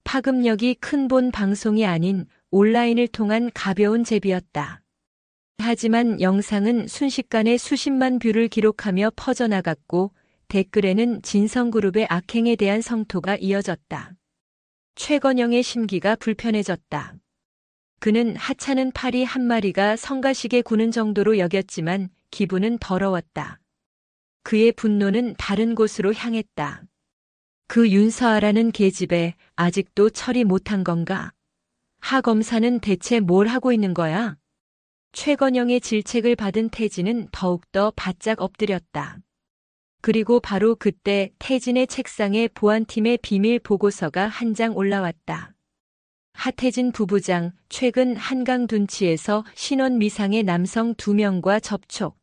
파급력이 큰 본 방송이 아닌 온라인을 통한 가벼운 제비였다. 하지만 영상은 순식간에 수십만 뷰를 기록하며 퍼져나갔고 댓글에는 진성그룹의 악행에 대한 성토가 이어졌다. 최건영의 심기가 불편해졌다. 그는 하찮은 파리 한 마리가 성가시게 구는 정도로 여겼지만 기분은 더러웠다. 그의 분노는 다른 곳으로 향했다. 그 윤서아라는 계집애 아직도 처리 못한 건가? 하 검사는 대체 뭘 하고 있는 거야? 최건영의 질책을 받은 태진은 더욱더 바짝 엎드렸다. 그리고 바로 그때 태진의 책상에 보안팀의 비밀 보고서가 한 장 올라왔다. 하태진 부부장 최근 한강 둔치에서 신원 미상의 남성 2명과 접촉.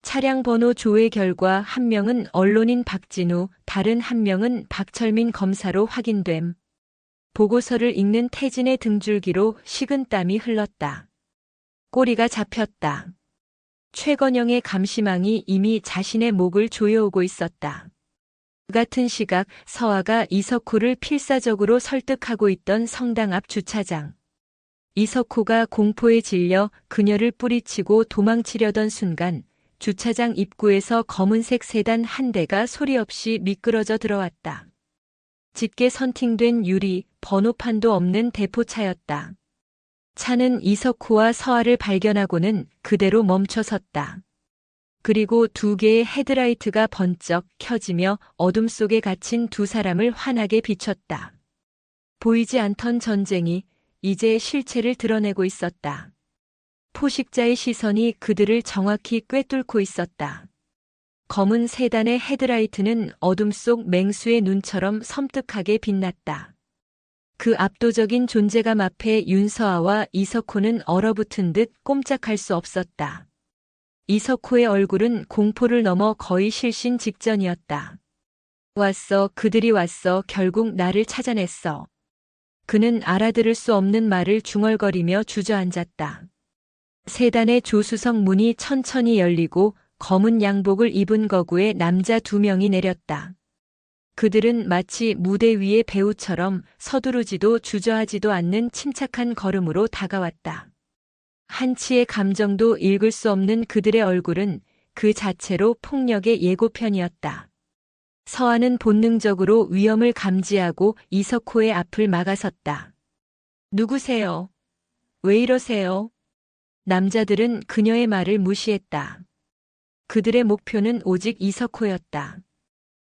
차량 번호 조회 결과 한 명은 언론인 박진우, 다른 한 명은 박철민 검사로 확인됨. 보고서를 읽는 태진의 등줄기로 식은땀이 흘렀다. 꼬리가 잡혔다. 최건영의 감시망이 이미 자신의 목을 조여오고 있었다. 그 같은 시각 서아가 이석호를 필사적으로 설득하고 있던 성당 앞 주차장. 이석호가 공포에 질려 그녀를 뿌리치고 도망치려던 순간 주차장 입구에서 검은색 세단 한 대가 소리 없이 미끄러져 들어왔다. 짙게 선팅된 유리, 번호판도 없는 대포차였다. 차는 이석호와 서아를 발견하고는 그대로 멈춰섰다. 그리고 두 개의 헤드라이트가 번쩍 켜지며 어둠 속에 갇힌 두 사람을 환하게 비췄다. 보이지 않던 전쟁이 이제 실체를 드러내고 있었다. 포식자의 시선이 그들을 정확히 꿰뚫고 있었다. 검은 세단의 헤드라이트는 어둠 속 맹수의 눈처럼 섬뜩하게 빛났다. 그 압도적인 존재감 앞에 윤서아와 이석호는 얼어붙은 듯 꼼짝할 수 없었다. 이석호의 얼굴은 공포를 넘어 거의 실신 직전이었다. 왔어, 그들이 왔어, 결국 나를 찾아냈어. 그는 알아들을 수 없는 말을 중얼거리며 주저앉았다. 세단의 조수석 문이 천천히 열리고 검은 양복을 입은 거구에 남자 2명이 내렸다. 그들은 마치 무대 위의 배우처럼 서두르지도 주저하지도 않는 침착한 걸음으로 다가왔다. 한치의 감정도 읽을 수 없는 그들의 얼굴은 그 자체로 폭력의 예고편이었다. 서아는 본능적으로 위험을 감지하고 이석호의 앞을 막아섰다. 누구세요? 왜 이러세요? 남자들은 그녀의 말을 무시했다. 그들의 목표는 오직 이석호였다.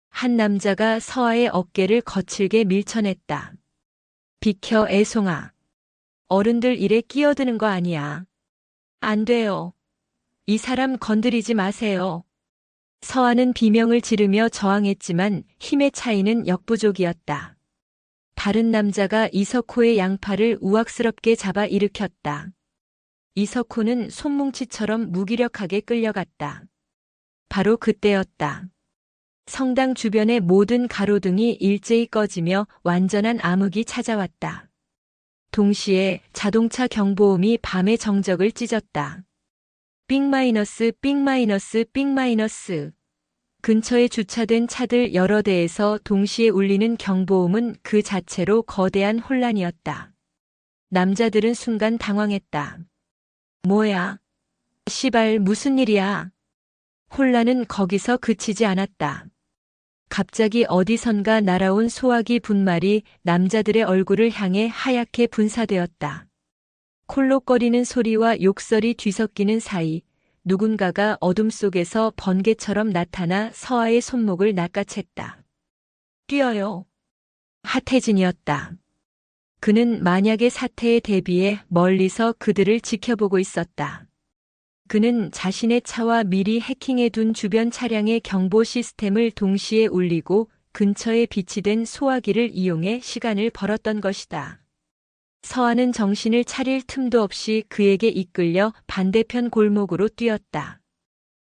한 남자가 서아의 어깨를 거칠게 밀쳐냈다. 비켜 애송아. 어른들 일에 끼어드는 거 아니야. 안 돼요. 이 사람 건드리지 마세요. 서아는 비명을 지르며 저항했지만 힘의 차이는 역부족이었다. 다른 남자가 이석호의 양팔을 우악스럽게 잡아 일으켰다. 이석호는 손뭉치처럼 무기력하게 끌려갔다. 바로 그때였다. 성당 주변의 모든 가로등이 일제히 꺼지며 완전한 암흑이 찾아왔다. 동시에 자동차 경보음이 밤의 정적을 찢었다. 삑-, 삑-, 근처에 주차된 차들 여러 대에서 동시에 울리는 경보음은 그 자체로 거대한 혼란이었다. 남자들은 순간 당황했다. 뭐야? 시발 무슨 일이야? 혼란은 거기서 그치지 않았다. 갑자기 어디선가 날아온 소화기 분말이 남자들의 얼굴을 향해 하얗게 분사되었다. 콜록거리는 소리와 욕설이 뒤섞이는 사이 누군가가 어둠 속에서 번개처럼 나타나 서아의 손목을 낚아챘다. 뛰어요. 하태진이었다. 그는 만약의 사태에 대비해 멀리서 그들을 지켜보고 있었다. 그는 자신의 차와 미리 해킹해둔 주변 차량의 경보 시스템을 동시에 울리고 근처에 비치된 소화기를 이용해 시간을 벌었던 것이다. 서아는 정신을 차릴 틈도 없이 그에게 이끌려 반대편 골목으로 뛰었다.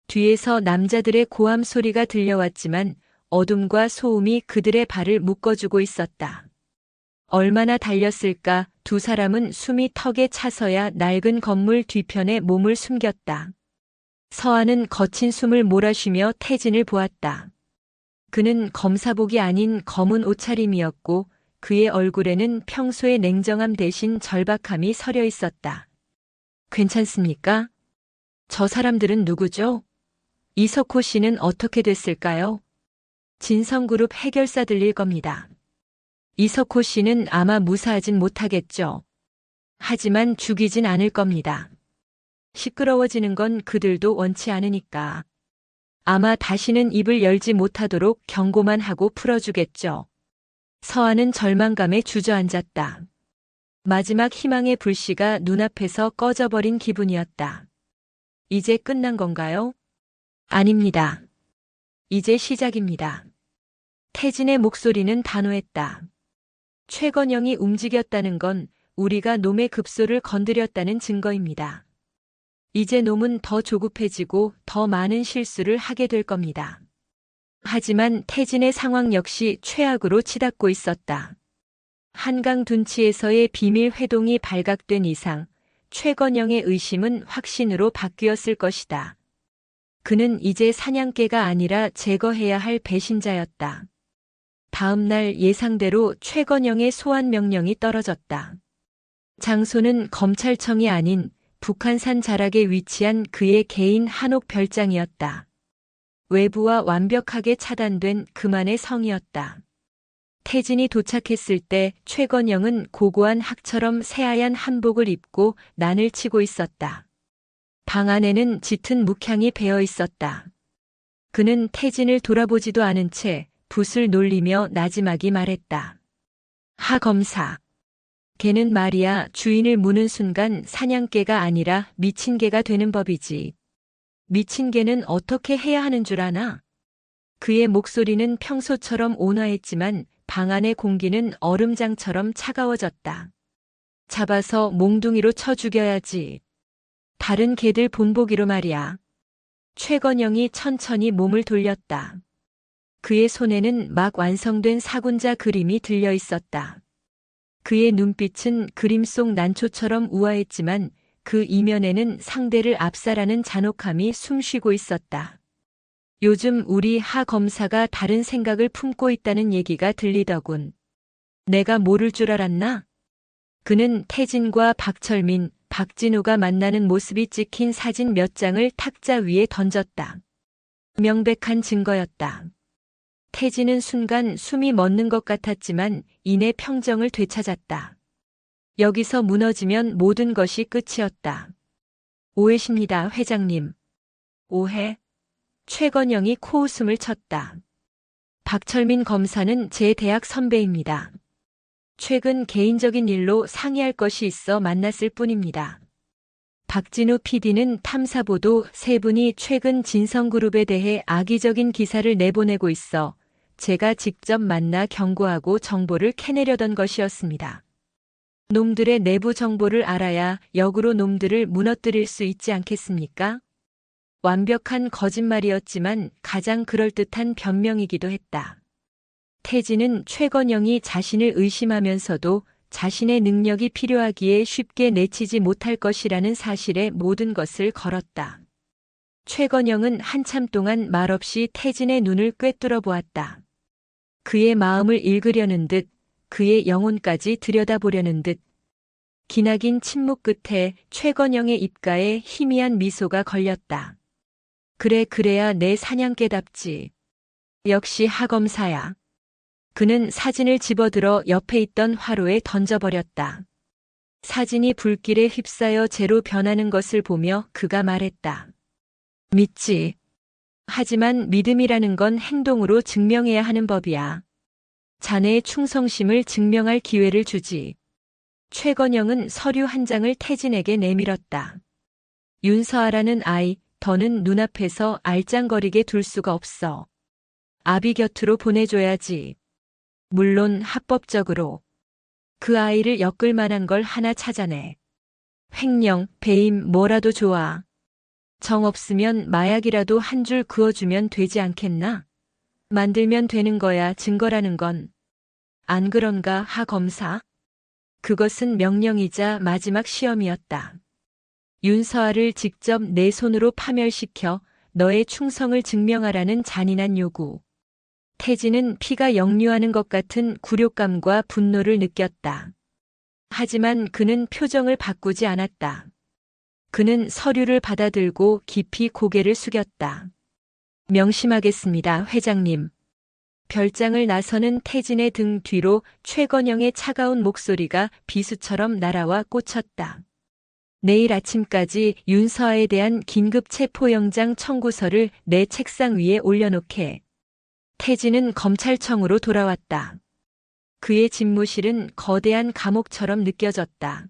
뒤에서 남자들의 고함 소리가 들려왔지만 어둠과 소음이 그들의 발을 묶어주고 있었다. 얼마나 달렸을까? 두 사람은 숨이 턱에 차서야 낡은 건물 뒤편에 몸을 숨겼다. 서아는 거친 숨을 몰아쉬며 태진을 보았다. 그는 검사복이 아닌 검은 옷차림이었고 그의 얼굴에는 평소의 냉정함 대신 절박함이 서려 있었다. 괜찮습니까? 저 사람들은 누구죠? 이석호 씨는 어떻게 됐을까요? 진성그룹 해결사들일 겁니다. 이석호 씨는 아마 무사하진 못하겠죠. 하지만 죽이진 않을 겁니다. 시끄러워지는 건 그들도 원치 않으니까. 아마 다시는 입을 열지 못하도록 경고만 하고 풀어주겠죠. 서아는 절망감에 주저앉았다. 마지막 희망의 불씨가 눈앞에서 꺼져버린 기분이었다. 이제 끝난 건가요? 아닙니다. 이제 시작입니다. 태진의 목소리는 단호했다. 최건영이 움직였다는 건 우리가 놈의 급소를 건드렸다는 증거입니다. 이제 놈은 더 조급해지고 더 많은 실수를 하게 될 겁니다. 하지만 태진의 상황 역시 최악으로 치닫고 있었다. 한강 둔치에서의 비밀 회동이 발각된 이상 최건영의 의심은 확신으로 바뀌었을 것이다. 그는 이제 사냥개가 아니라 제거해야 할 배신자였다. 다음 날 예상대로 최건영의 소환 명령이 떨어졌다. 장소는 검찰청이 아닌 북한산 자락에 위치한 그의 개인 한옥 별장이었다. 외부와 완벽하게 차단된 그만의 성이었다. 태진이 도착했을 때 최건영은 고고한 학처럼 새하얀 한복을 입고 난을 치고 있었다. 방 안에는 짙은 묵향이 배어 있었다. 그는 태진을 돌아보지도 않은 채 붓을 놀리며 나지막이 말했다. 하 검사. 개는 말이야 주인을 무는 순간 사냥개가 아니라 미친 개가 되는 법이지. 미친 개는 어떻게 해야 하는 줄 아나? 그의 목소리는 평소처럼 온화했지만 방 안의 공기는 얼음장처럼 차가워졌다. 잡아서 몽둥이로 쳐 죽여야지. 다른 개들 본보기로 말이야. 최건영이 천천히 몸을 돌렸다. 그의 손에는 막 완성된 사군자 그림이 들려 있었다. 그의 눈빛은 그림 속 난초처럼 우아했지만 그 이면에는 상대를 압살하는 잔혹함이 숨쉬고 있었다. 요즘 우리 하 검사가 다른 생각을 품고 있다는 얘기가 들리더군. 내가 모를 줄 알았나? 그는 태진과 박철민, 박진우가 만나는 모습이 찍힌 사진 몇 장을 탁자 위에 던졌다. 명백한 증거였다. 태진은 순간 숨이 멎는 것 같았지만 이내 평정을 되찾았다. 여기서 무너지면 모든 것이 끝이었다. 오해십니다, 회장님. 오해? 최건영이 코웃음을 쳤다. 박철민 검사는 제 대학 선배입니다. 최근 개인적인 일로 상의할 것이 있어 만났을 뿐입니다. 박진우 PD는 탐사보도 세 분이 최근 진성그룹에 대해 악의적인 기사를 내보내고 있어 제가 직접 만나 경고하고 정보를 캐내려던 것이었습니다. 놈들의 내부 정보를 알아야 역으로 놈들을 무너뜨릴 수 있지 않겠습니까? 완벽한 거짓말이었지만 가장 그럴듯한 변명이기도 했다. 태진은 최건영이 자신을 의심하면서도 자신의 능력이 필요하기에 쉽게 내치지 못할 것이라는 사실에 모든 것을 걸었다. 최건영은 한참 동안 말없이 태진의 눈을 꿰뚫어 보았다. 그의 마음을 읽으려는 듯, 그의 영혼까지 들여다보려는 듯. 기나긴 침묵 끝에 최건영의 입가에 희미한 미소가 걸렸다. 그래, 그래야 내 사냥개답지. 역시 하검사야. 그는 사진을 집어들어 옆에 있던 화로에 던져버렸다. 사진이 불길에 휩싸여 재로 변하는 것을 보며 그가 말했다. 믿지. 하지만 믿음이라는 건 행동으로 증명해야 하는 법이야. 자네의 충성심을 증명할 기회를 주지. 최건영은 서류 한 장을 태진에게 내밀었다. 윤서아라는 아이, 더는 눈앞에서 알짱거리게 둘 수가 없어. 아비 곁으로 보내줘야지. 물론 합법적으로. 그 아이를 엮을 만한 걸 하나 찾아내. 횡령, 배임, 뭐라도 좋아. 정 없으면 마약이라도 한 줄 그어주면 되지 않겠나? 만들면 되는 거야, 증거라는 건. 안 그런가, 하 검사? 그것은 명령이자 마지막 시험이었다. 윤서아를 직접 내 손으로 파멸시켜 너의 충성을 증명하라는 잔인한 요구. 태진은 피가 역류하는 것 같은 굴욕감과 분노를 느꼈다. 하지만 그는 표정을 바꾸지 않았다. 그는 서류를 받아들고 깊이 고개를 숙였다. 명심하겠습니다, 회장님. 별장을 나서는 태진의 등 뒤로 최건영의 차가운 목소리가 비수처럼 날아와 꽂혔다. 내일 아침까지 윤서아에 대한 긴급 체포영장 청구서를 내 책상 위에 올려놓게. 태진은 검찰청으로 돌아왔다. 그의 집무실은 거대한 감옥처럼 느껴졌다.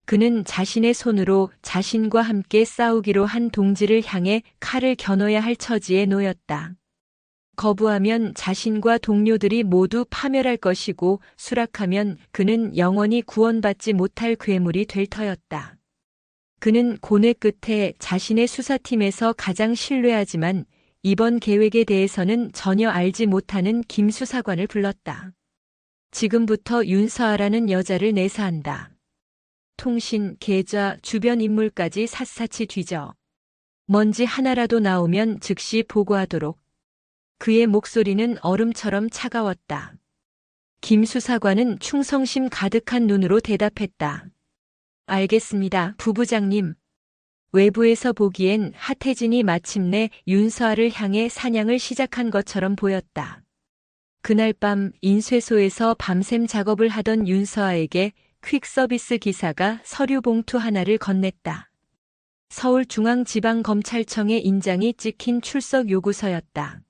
그는 자신의 손으로 자신과 함께 싸우기로 한 동지를 향해 칼을 겨눠야 할 처지에 놓였다. 거부하면 자신과 동료들이 모두 파멸할 것이고 수락하면 그는 영원히 구원받지 못할 괴물이 될 터였다. 그는 고뇌 끝에 자신의 수사팀에서 가장 신뢰하지만 이번 계획에 대해서는 전혀 알지 못하는 김 수사관을 불렀다. 지금부터 윤서아라는 여자를 내사한다. 통신, 계좌, 주변 인물까지 샅샅이 뒤져. 먼지 하나라도 나오면 즉시 보고하도록. 그의 목소리는 얼음처럼 차가웠다. 김 수사관은 충성심 가득한 눈으로 대답했다. 알겠습니다, 부부장님. 외부에서 보기엔 하태진이 마침내 윤서아를 향해 사냥을 시작한 것처럼 보였다. 그날 밤 인쇄소에서 밤샘 작업을 하던 윤서아에게 퀵서비스 기사가 서류 봉투 하나를 건넸다. 서울중앙지방검찰청의 인장이 찍힌 출석 요구서였다.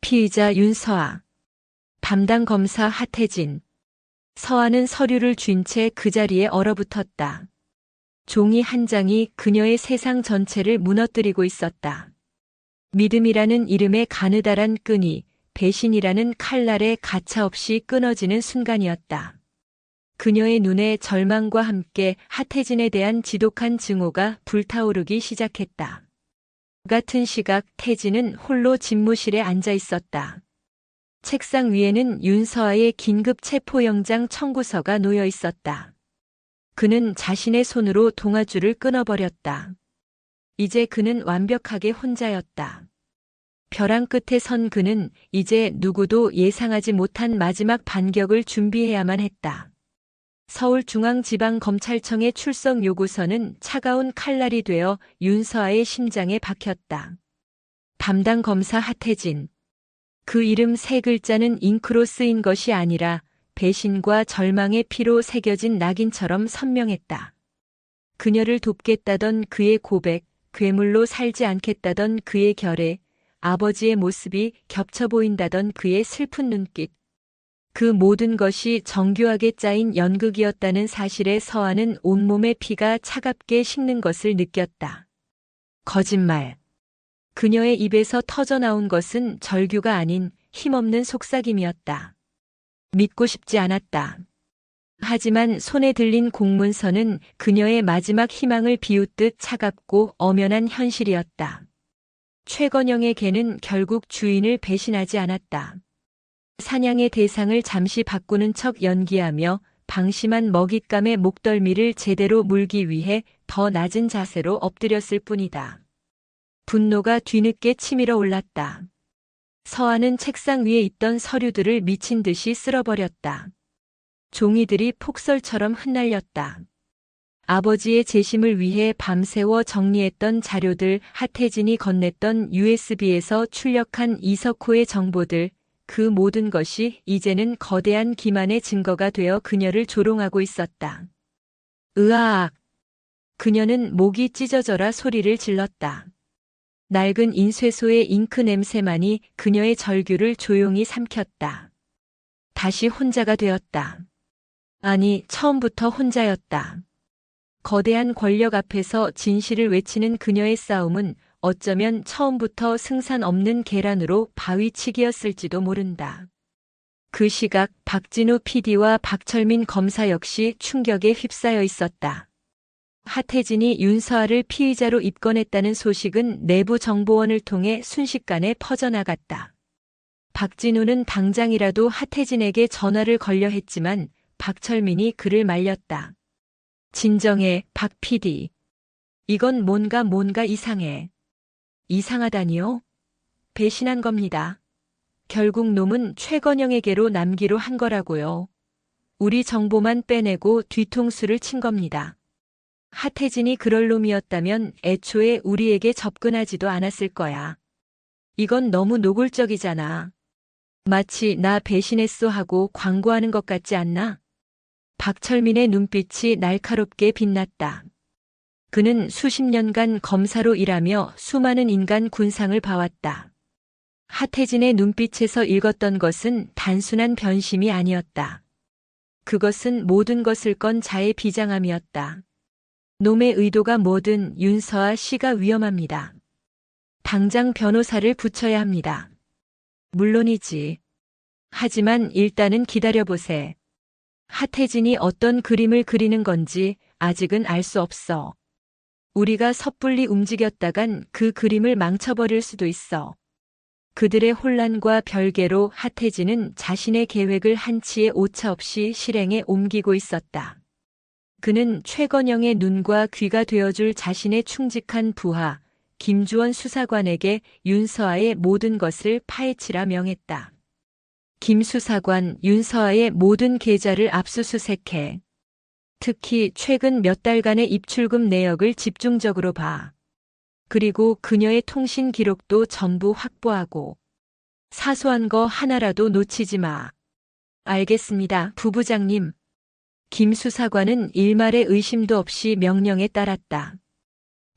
피의자 윤서아, 담당 검사 하태진. 서아는 서류를 쥔 채 그 자리에 얼어붙었다. 종이 한 장이 그녀의 세상 전체를 무너뜨리고 있었다. 믿음이라는 이름의 가느다란 끈이 배신이라는 칼날에 가차없이 끊어지는 순간이었다. 그녀의 눈에 절망과 함께 하태진에 대한 지독한 증오가 불타오르기 시작했다. 같은 시각 태진은 홀로 집무실에 앉아 있었다. 책상 위에는 윤서아의 긴급 체포영장 청구서가 놓여 있었다. 그는 자신의 손으로 동아줄을 끊어버렸다. 이제 그는 완벽하게 혼자였다. 벼랑 끝에 선 그는 이제 누구도 예상하지 못한 마지막 반격을 준비해야만 했다. 서울중앙지방검찰청의 출석 요구서는 차가운 칼날이 되어 윤서아의 심장에 박혔다. 담당 검사 하태진. 그 이름 세 글자는 잉크로 쓰인 것이 아니라 배신과 절망의 피로 새겨진 낙인처럼 선명했다. 그녀를 돕겠다던 그의 고백, 괴물로 살지 않겠다던 그의 결의, 아버지의 모습이 겹쳐 보인다던 그의 슬픈 눈빛. 그 모든 것이 정교하게 짜인 연극이었다는 사실에 서아는 온몸의 피가 차갑게 식는 것을 느꼈다. 거짓말. 그녀의 입에서 터져나온 것은 절규가 아닌 힘없는 속삭임이었다. 믿고 싶지 않았다. 하지만 손에 들린 공문서는 그녀의 마지막 희망을 비웃듯 차갑고 엄연한 현실이었다. 최건영의 개는 결국 주인을 배신하지 않았다. 사냥의 대상을 잠시 바꾸는 척 연기하며 방심한 먹잇감의 목덜미를 제대로 물기 위해 더 낮은 자세로 엎드렸을 뿐이다. 분노가 뒤늦게 치밀어 올랐다. 서한은 책상 위에 있던 서류들을 미친 듯이 쓸어버렸다. 종이들이 폭설처럼 흩날렸다. 아버지의 재심을 위해 밤새워 정리했던 자료들, 하태진이 건넸던 USB에서 출력한 이석호의 정보들, 그 모든 것이 이제는 거대한 기만의 증거가 되어 그녀를 조롱하고 있었다. 으아악! 그녀는 목이 찢어져라 소리를 질렀다. 낡은 인쇄소의 잉크 냄새만이 그녀의 절규를 조용히 삼켰다. 다시 혼자가 되었다. 아니, 처음부터 혼자였다. 거대한 권력 앞에서 진실을 외치는 그녀의 싸움은 어쩌면 처음부터 승산 없는 계란으로 바위치기였을지도 모른다. 그 시각 박진우 PD와 박철민 검사 역시 충격에 휩싸여 있었다. 하태진이 윤서아를 피의자로 입건했다는 소식은 내부 정보원을 통해 순식간에 퍼져나갔다. 박진우는 당장이라도 하태진에게 전화를 걸려 했지만 박철민이 그를 말렸다. 진정해, 박 PD. 이건 뭔가 이상해. 이상하다니요? 배신한 겁니다. 결국 놈은 최건영에게로 남기로 한 거라고요. 우리 정보만 빼내고 뒤통수를 친 겁니다. 하태진이 그럴 놈이었다면 애초에 우리에게 접근하지도 않았을 거야. 이건 너무 노골적이잖아. 마치 나 배신했어 하고 광고하는 것 같지 않나? 박철민의 눈빛이 날카롭게 빛났다. 그는 수십 년간 검사로 일하며 수많은 인간 군상을 봐왔다. 하태진의 눈빛에서 읽었던 것은 단순한 변심이 아니었다. 그것은 모든 것을 건 자의 비장함이었다. 놈의 의도가 뭐든 윤서아 씨가 위험합니다. 당장 변호사를 붙여야 합니다. 물론이지. 하지만 일단은 기다려보세. 하태진이 어떤 그림을 그리는 건지 아직은 알 수 없어. 우리가 섣불리 움직였다간 그 그림을 망쳐버릴 수도 있어. 그들의 혼란과 별개로 하태진은 자신의 계획을 한치의 오차 없이 실행에 옮기고 있었다. 그는 최건영의 눈과 귀가 되어줄 자신의 충직한 부하, 김주원 수사관에게 윤서아의 모든 것을 파헤치라 명했다. 김 수사관, 윤서아의 모든 계좌를 압수수색해. 특히 최근 몇 달간의 입출금 내역을 집중적으로 봐. 그리고 그녀의 통신 기록도 전부 확보하고. 사소한 거 하나라도 놓치지 마. 알겠습니다, 부부장님. 김 수사관은 일말의 의심도 없이 명령에 따랐다.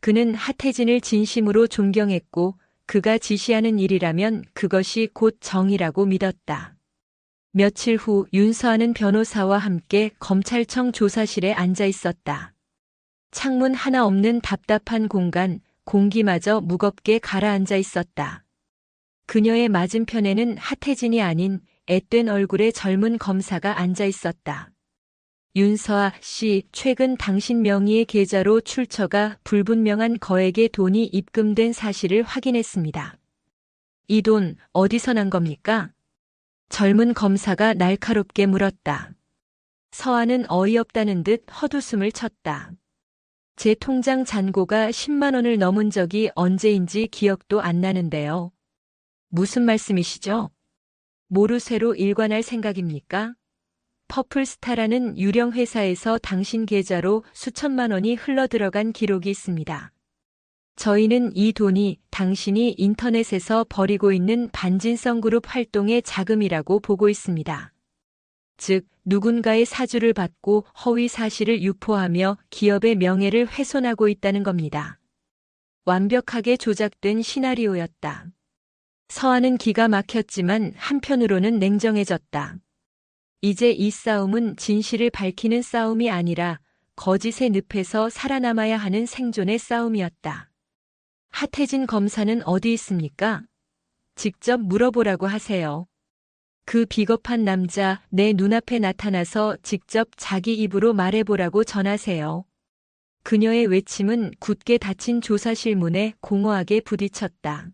그는 하태진을 진심으로 존경했고 그가 지시하는 일이라면 그것이 곧 정의라고 믿었다. 며칠 후 윤서아는 변호사와 함께 검찰청 조사실에 앉아 있었다. 창문 하나 없는 답답한 공간, 공기마저 무겁게 가라앉아 있었다. 그녀의 맞은편에는 하태진이 아닌 앳된 얼굴의 젊은 검사가 앉아 있었다. 윤서아 씨, 최근 당신 명의의 계좌로 출처가 불분명한 거액의 돈이 입금된 사실을 확인했습니다. 이 돈 어디서 난 겁니까? 젊은 검사가 날카롭게 물었다. 서아는 어이없다는 듯 헛웃음을 쳤다. 제 통장 잔고가 10만 원을 넘은 적이 언제인지 기억도 안 나는데요. 무슨 말씀이시죠? 모르쇠로 일관할 생각입니까? 퍼플스타라는 유령 회사에서 당신 계좌로 수천만 원이 흘러들어간 기록이 있습니다. 저희는 이 돈이 당신이 인터넷에서 벌이고 있는 반진성 그룹 활동의 자금이라고 보고 있습니다. 즉, 누군가의 사주를 받고 허위 사실을 유포하며 기업의 명예를 훼손하고 있다는 겁니다. 완벽하게 조작된 시나리오였다. 서아는 기가 막혔지만 한편으로는 냉정해졌다. 이제 이 싸움은 진실을 밝히는 싸움이 아니라 거짓의 늪에서 살아남아야 하는 생존의 싸움이었다. 하태진 검사는 어디 있습니까? 직접 물어보라고 하세요. 그 비겁한 남자 내 눈앞에 나타나서 직접 자기 입으로 말해보라고 전하세요. 그녀의 외침은 굳게 닫힌 조사실 문에 공허하게 부딪혔다.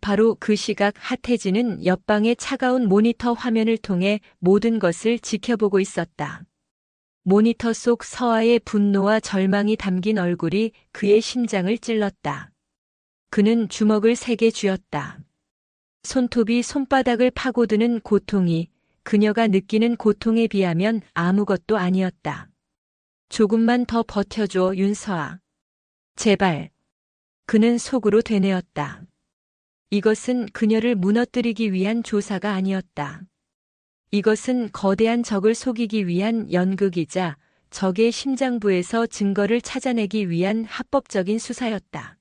바로 그 시각 하태진은 옆방의 차가운 모니터 화면을 통해 모든 것을 지켜보고 있었다. 모니터 속 서아의 분노와 절망이 담긴 얼굴이 그의 심장을 찔렀다. 그는 주먹을 세게 쥐었다. 손톱이 손바닥을 파고드는 고통이 그녀가 느끼는 고통에 비하면 아무것도 아니었다. 조금만 더 버텨줘, 윤서아. 제발. 그는 속으로 되뇌었다. 이것은 그녀를 무너뜨리기 위한 조사가 아니었다. 이것은 거대한 적을 속이기 위한 연극이자 적의 심장부에서 증거를 찾아내기 위한 합법적인 수사였다.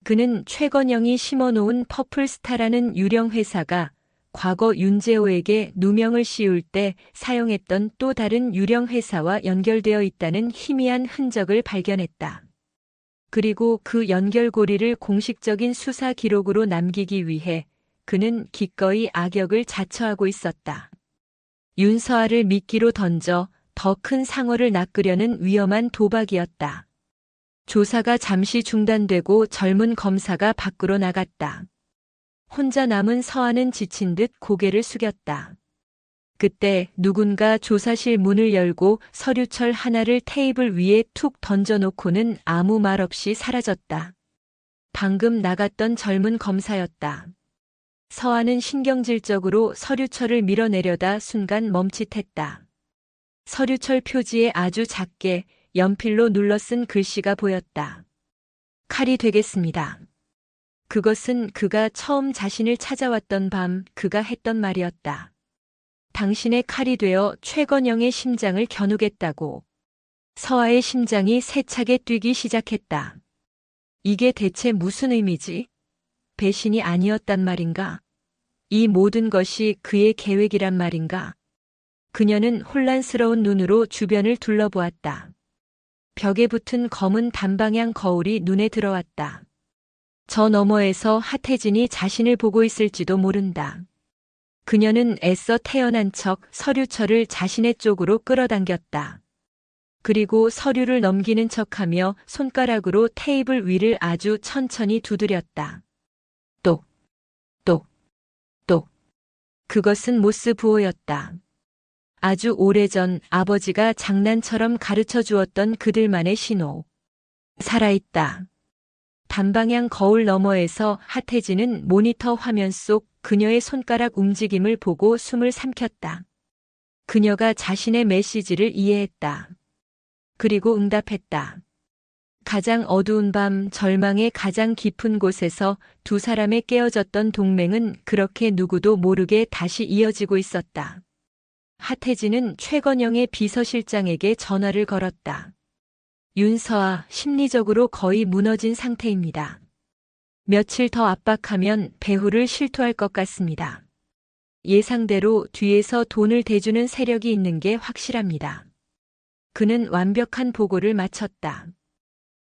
그는 최건영이 심어놓은 퍼플스타라는 유령 회사가 과거 윤재호에게 누명을 씌울 때 사용했던 또 다른 유령 회사와 연결되어 있다는 희미한 흔적을 발견했다. 그리고 그 연결고리를 공식적인 수사 기록으로 남기기 위해 그는 기꺼이 악역을 자처하고 있었다. 윤서아를 미끼로 던져 더 큰 상어를 낚으려는 위험한 도박이었다. 조사가 잠시 중단되고 젊은 검사가 밖으로 나갔다. 혼자 남은 서아는 지친 듯 고개를 숙였다. 그때 누군가 조사실 문을 열고 서류철 하나를 테이블 위에 툭 던져놓고는 아무 말 없이 사라졌다. 방금 나갔던 젊은 검사였다. 서아는 신경질적으로 서류철을 밀어내려다 순간 멈칫했다. 서류철 표지에 아주 작게 연필로 눌러 쓴 글씨가 보였다. 칼이 되겠습니다. 그것은 그가 처음 자신을 찾아왔던 밤 그가 했던 말이었다. 당신의 칼이 되어 최건영의 심장을 겨누겠다고. 서아의 심장이 세차게 뛰기 시작했다. 이게 대체 무슨 의미지? 배신이 아니었단 말인가? 이 모든 것이 그의 계획이란 말인가? 그녀는 혼란스러운 눈으로 주변을 둘러보았다. 벽에 붙은 검은 단방향 거울이 눈에 들어왔다. 저 너머에서 하태진이 자신을 보고 있을지도 모른다. 그녀는 애써 태어난 척 서류철을 자신의 쪽으로 끌어당겼다. 그리고 서류를 넘기는 척하며 손가락으로 테이블 위를 아주 천천히 두드렸다. 똑, 똑, 똑. 그것은 모스 부호였다. 아주 오래전 아버지가 장난처럼 가르쳐 주었던 그들만의 신호. 살아있다. 단방향 거울 너머에서 하태진은 모니터 화면 속 그녀의 손가락 움직임을 보고 숨을 삼켰다. 그녀가 자신의 메시지를 이해했다. 그리고 응답했다. 가장 어두운 밤 절망의 가장 깊은 곳에서 두 사람의 깨어졌던 동맹은 그렇게 누구도 모르게 다시 이어지고 있었다. 하태진은 최건영의 비서실장에게 전화를 걸었다. 윤서아, 심리적으로 거의 무너진 상태입니다. 며칠 더 압박하면 배후를 실토할 것 같습니다. 예상대로 뒤에서 돈을 대주는 세력이 있는 게 확실합니다. 그는 완벽한 보고를 마쳤다.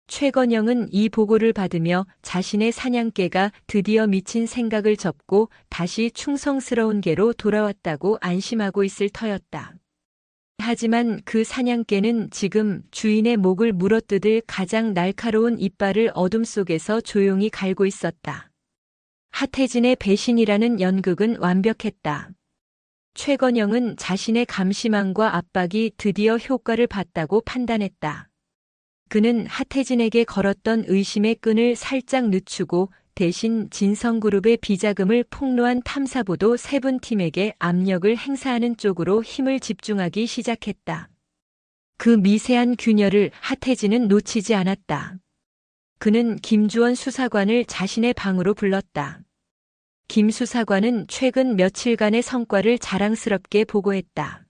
최건영은 이 보고를 받으며 자신의 사냥개가 드디어 미친 생각을 접고 다시 충성스러운 개로 돌아왔다고 안심하고 있을 터였다. 하지만 그 사냥개는 지금 주인의 목을 물어뜯을 가장 날카로운 이빨을 어둠 속에서 조용히 갈고 있었다. 하태진의 배신이라는 연극은 완벽했다. 최건영은 자신의 감시망과 압박이 드디어 효과를 봤다고 판단했다. 그는 하태진에게 걸었던 의심의 끈을 살짝 늦추고 대신 진성그룹의 비자금을 폭로한 탐사보도 세분팀에게 압력을 행사하는 쪽으로 힘을 집중하기 시작했다. 그 미세한 균열을 하태진은 놓치지 않았다. 그는 김주원 수사관을 자신의 방으로 불렀다. 김 수사관은 최근 며칠간의 성과를 자랑스럽게 보고했다.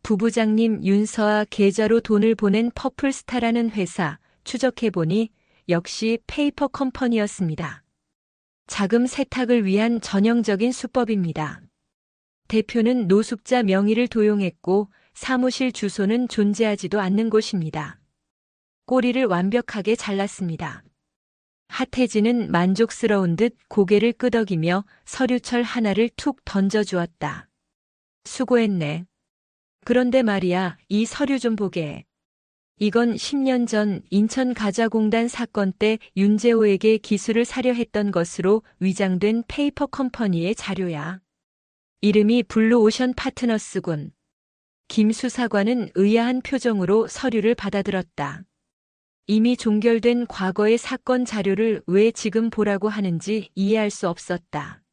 부부장님 윤서아 계좌로 돈을 보낸 퍼플스타라는 회사 추적해보니 역시 페이퍼 컴퍼니였습니다. 자금 세탁을 위한 전형적인 수법입니다. 대표는 노숙자 명의를 도용했고 사무실 주소는 존재하지도 않는 곳입니다. 꼬리를 완벽하게 잘랐습니다. 하태진은 만족스러운 듯 고개를 끄덕이며 서류철 하나를 툭 던져주었다. 수고했네. 그런데 말이야, 이 서류 좀 보게. 이건 10년 전 인천가자공단 사건 때 윤재호에게 기술을 사려 했던 것으로 위장된 페이퍼 컴퍼니의 자료야. 이름이 블루오션 파트너스군. 김 수사관은 의아한 표정으로 서류를 받아들었다. 이미 종결된 과거의 사건 자료를 왜 지금 보라고 하는지 이해할 수 없었다.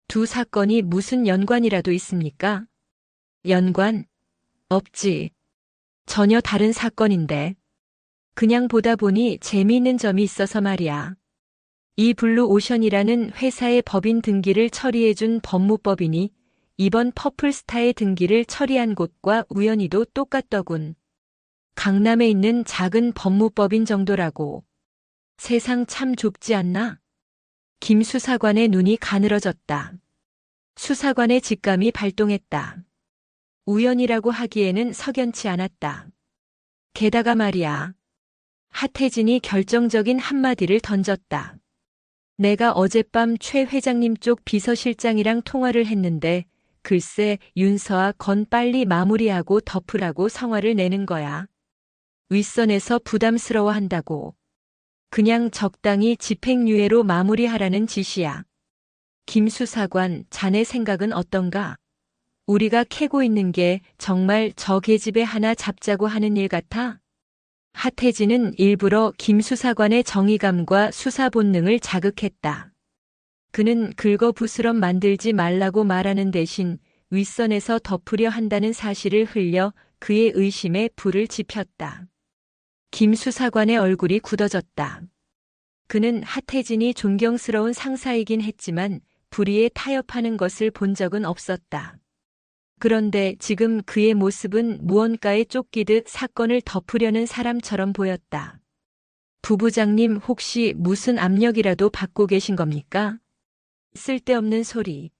두 사건이 무슨 연관이라도 있습니까? 연관? 없지. 전혀 다른 사건인데. 그냥 보다 보니 재미있는 점이 있어서 말이야. 이 블루오션이라는 회사의 법인 등기를 처리해준 법무법인이 이번 퍼플스타의 등기를 처리한 곳과 우연히도 똑같더군. 강남에 있는 작은 법무법인 정도라고. 세상 참 좁지 않나? 김 수사관의 눈이 가늘어졌다. 수사관의 직감이 발동했다. 우연이라고 하기에는 석연치 않았다. 게다가 말이야. 하태진이 결정적인 한마디를 던졌다. 내가 어젯밤 최 회장님 쪽 비서실장이랑 통화를 했는데 글쎄 윤서아 건 빨리 마무리하고 덮으라고 성화를 내는 거야. 윗선에서 부담스러워한다고. 그냥 적당히 집행유예로 마무리하라는 지시야. 김 수사관, 자네 생각은 어떤가? 우리가 캐고 있는 게 정말 저 계집애 하나 잡자고 하는 일 같아? 하태진은 일부러 김 수사관의 정의감과 수사 본능을 자극했다. 그는 긁어부스럼 만들지 말라고 말하는 대신 윗선에서 덮으려 한다는 사실을 흘려 그의 의심에 불을 지폈다. 김 수사관의 얼굴이 굳어졌다. 그는 하태진이 존경스러운 상사이긴 했지만 불의에 타협하는 것을 본 적은 없었다. 그런데 지금 그의 모습은 무언가에 쫓기듯 사건을 덮으려는 사람처럼 보였다. 부부장님 혹시 무슨 압력이라도 받고 계신 겁니까? 쓸데없는 소리.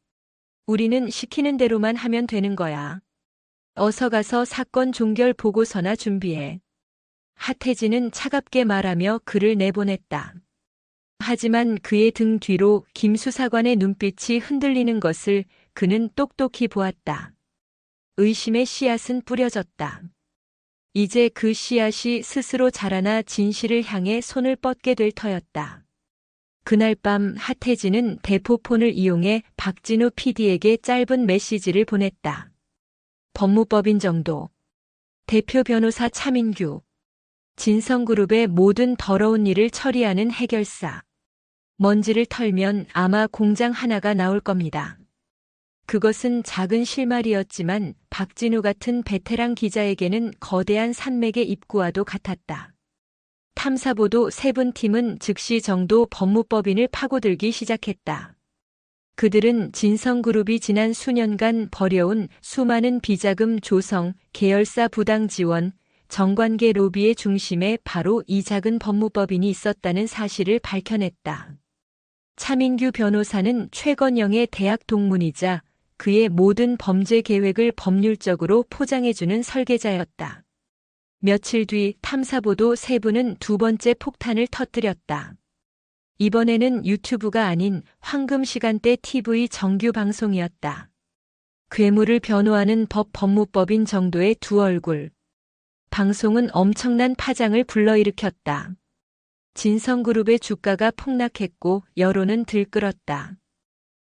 우리는 시키는 대로만 하면 되는 거야. 어서 가서 사건 종결 보고서나 준비해. 하태진은 차갑게 말하며 그를 내보냈다. 하지만 그의 등 뒤로 김 수사관의 눈빛이 흔들리는 것을 그는 똑똑히 보았다. 의심의 씨앗은 뿌려졌다. 이제 그 씨앗이 스스로 자라나 진실을 향해 손을 뻗게 될 터였다. 그날 밤 하태진은 대포폰을 이용해 박진우 PD에게 짧은 메시지를 보냈다. 법무법인 정도. 대표 변호사 차민규. 진성그룹의 모든 더러운 일을 처리하는 해결사. 먼지를 털면 아마 공장 하나가 나올 겁니다. 그것은 작은 실말이었지만 박진우 같은 베테랑 기자에게는 거대한 산맥의 입구와도 같았다. 탐사보도 세분팀은 즉시 정도 법무법인을 파고들기 시작했다. 그들은 진성그룹이 지난 수년간 벌여온 수많은 비자금 조성, 계열사 부당 지원, 정관계 로비의 중심에 바로 이 작은 법무법인이 있었다는 사실을 밝혀냈다. 차민규 변호사는 최건영의 대학 동문이자 그의 모든 범죄 계획을 법률적으로 포장해주는 설계자였다. 며칠 뒤 탐사보도 세부는 두 번째 폭탄을 터뜨렸다. 이번에는 유튜브가 아닌 황금 시간대 TV 정규 방송이었다. 괴물을 변호하는 법무법인 정도의 두 얼굴. 방송은 엄청난 파장을 불러일으켰다. 진성그룹의 주가가 폭락했고 여론은 들끓었다.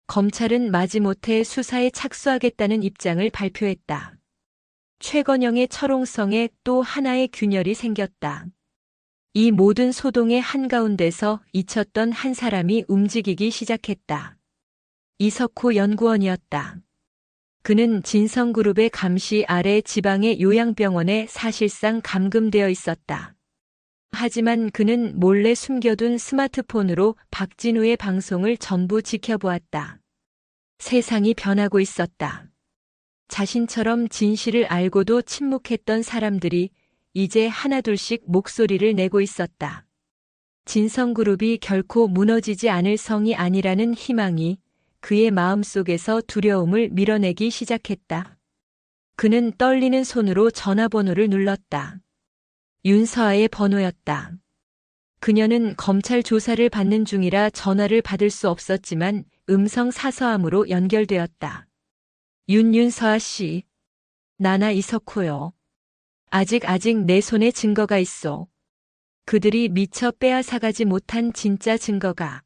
검찰은 마지못해 수사에 착수하겠다는 입장을 발표했다. 최건영의 철옹성에 또 하나의 균열이 생겼다. 이 모든 소동의 한가운데서 잊혔던 한 사람이 움직이기 시작했다. 이석호 연구원이었다. 그는 진성그룹의 감시 아래 지방의 요양병원에 사실상 감금되어 있었다. 하지만 그는 몰래 숨겨둔 스마트폰으로 박진우의 방송을 전부 지켜보았다. 세상이 변하고 있었다. 자신처럼 진실을 알고도 침묵했던 사람들이 이제 하나둘씩 목소리를 내고 있었다. 진성그룹이 결코 무너지지 않을 성이 아니라는 희망이 그의 마음속에서 두려움을 밀어내기 시작했다. 그는 떨리는 손으로 전화번호를 눌렀다. 윤서아의 번호였다. 그녀는 검찰 조사를 받는 중이라 전화를 받을 수 없었지만 음성 사서함으로 연결되었다. 윤서아 씨. 나나 이석호요. 아직 내 손에 증거가 있어. 그들이 미처 빼앗아가지 못한 진짜 증거가.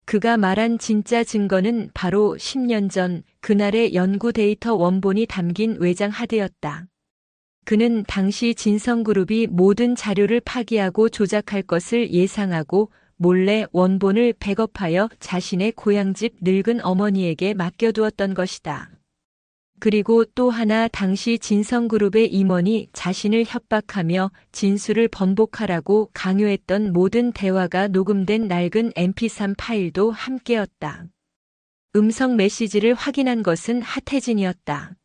그가 말한 진짜 증거는 바로 10년 전 그날의 연구 데이터 원본이 담긴 외장 하드였다. 그는 당시 진성그룹이 모든 자료를 파기하고 조작할 것을 예상하고 몰래 원본을 백업하여 자신의 고향집 늙은 어머니에게 맡겨두었던 것이다. 그리고 또 하나 당시 진성그룹의 임원이 자신을 협박하며 진술을 번복하라고 강요했던 모든 대화가 녹음된 낡은 mp3 파일도 함께였다. 음성 메시지를 확인한 것은 하태진이었다.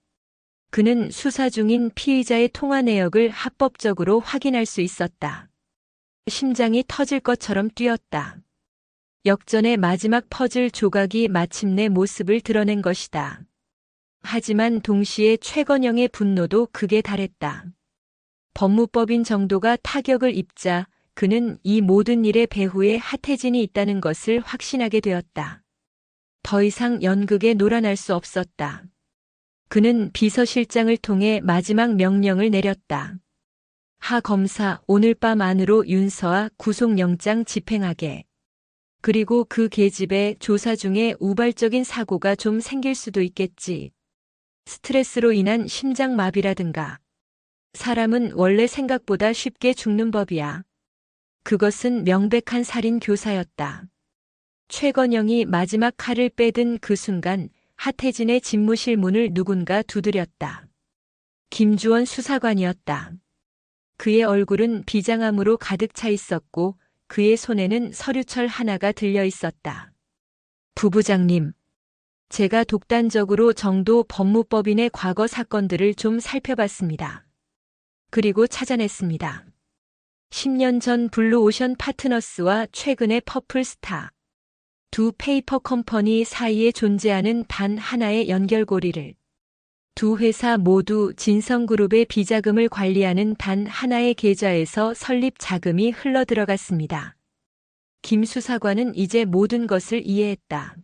그는 수사 중인 피의자의 통화 내역을 합법적으로 확인할 수 있었다. 심장이 터질 것처럼 뛰었다. 역전의 마지막 퍼즐 조각이 마침내 모습을 드러낸 것이다. 하지만 동시에 최건영의 분노도 극에 달했다. 법무법인 정도가 타격을 입자 그는 이 모든 일의 배후에 하태진이 있다는 것을 확신하게 되었다. 더 이상 연극에 놀아날 수 없었다. 그는 비서실장을 통해 마지막 명령을 내렸다. 하 검사, 오늘 밤 안으로 윤서아 구속영장 집행하게. 그리고 그 계집애 조사 중에 우발적인 사고가 좀 생길 수도 있겠지. 스트레스로 인한 심장마비라든가. 사람은 원래 생각보다 쉽게 죽는 법이야. 그것은 명백한 살인 교사였다. 최건영이 마지막 칼을 빼든 그 순간 하태진의 집무실 문을 누군가 두드렸다. 김주원 수사관이었다. 그의 얼굴은 비장함으로 가득 차 있었고 그의 손에는 서류철 하나가 들려 있었다. 부부장님. 제가 독단적으로 정도 법무법인의 과거 사건들을 좀 살펴봤습니다. 그리고 찾아냈습니다. 10년 전 블루오션 파트너스와 최근의 퍼플스타. 두 페이퍼 컴퍼니 사이에 존재하는 단 하나의 연결고리를. 두 회사 모두 진성그룹의 비자금을 관리하는 단 하나의 계좌에서 설립 자금이 흘러들어갔습니다. 김 수사관은 이제 모든 것을 이해했다.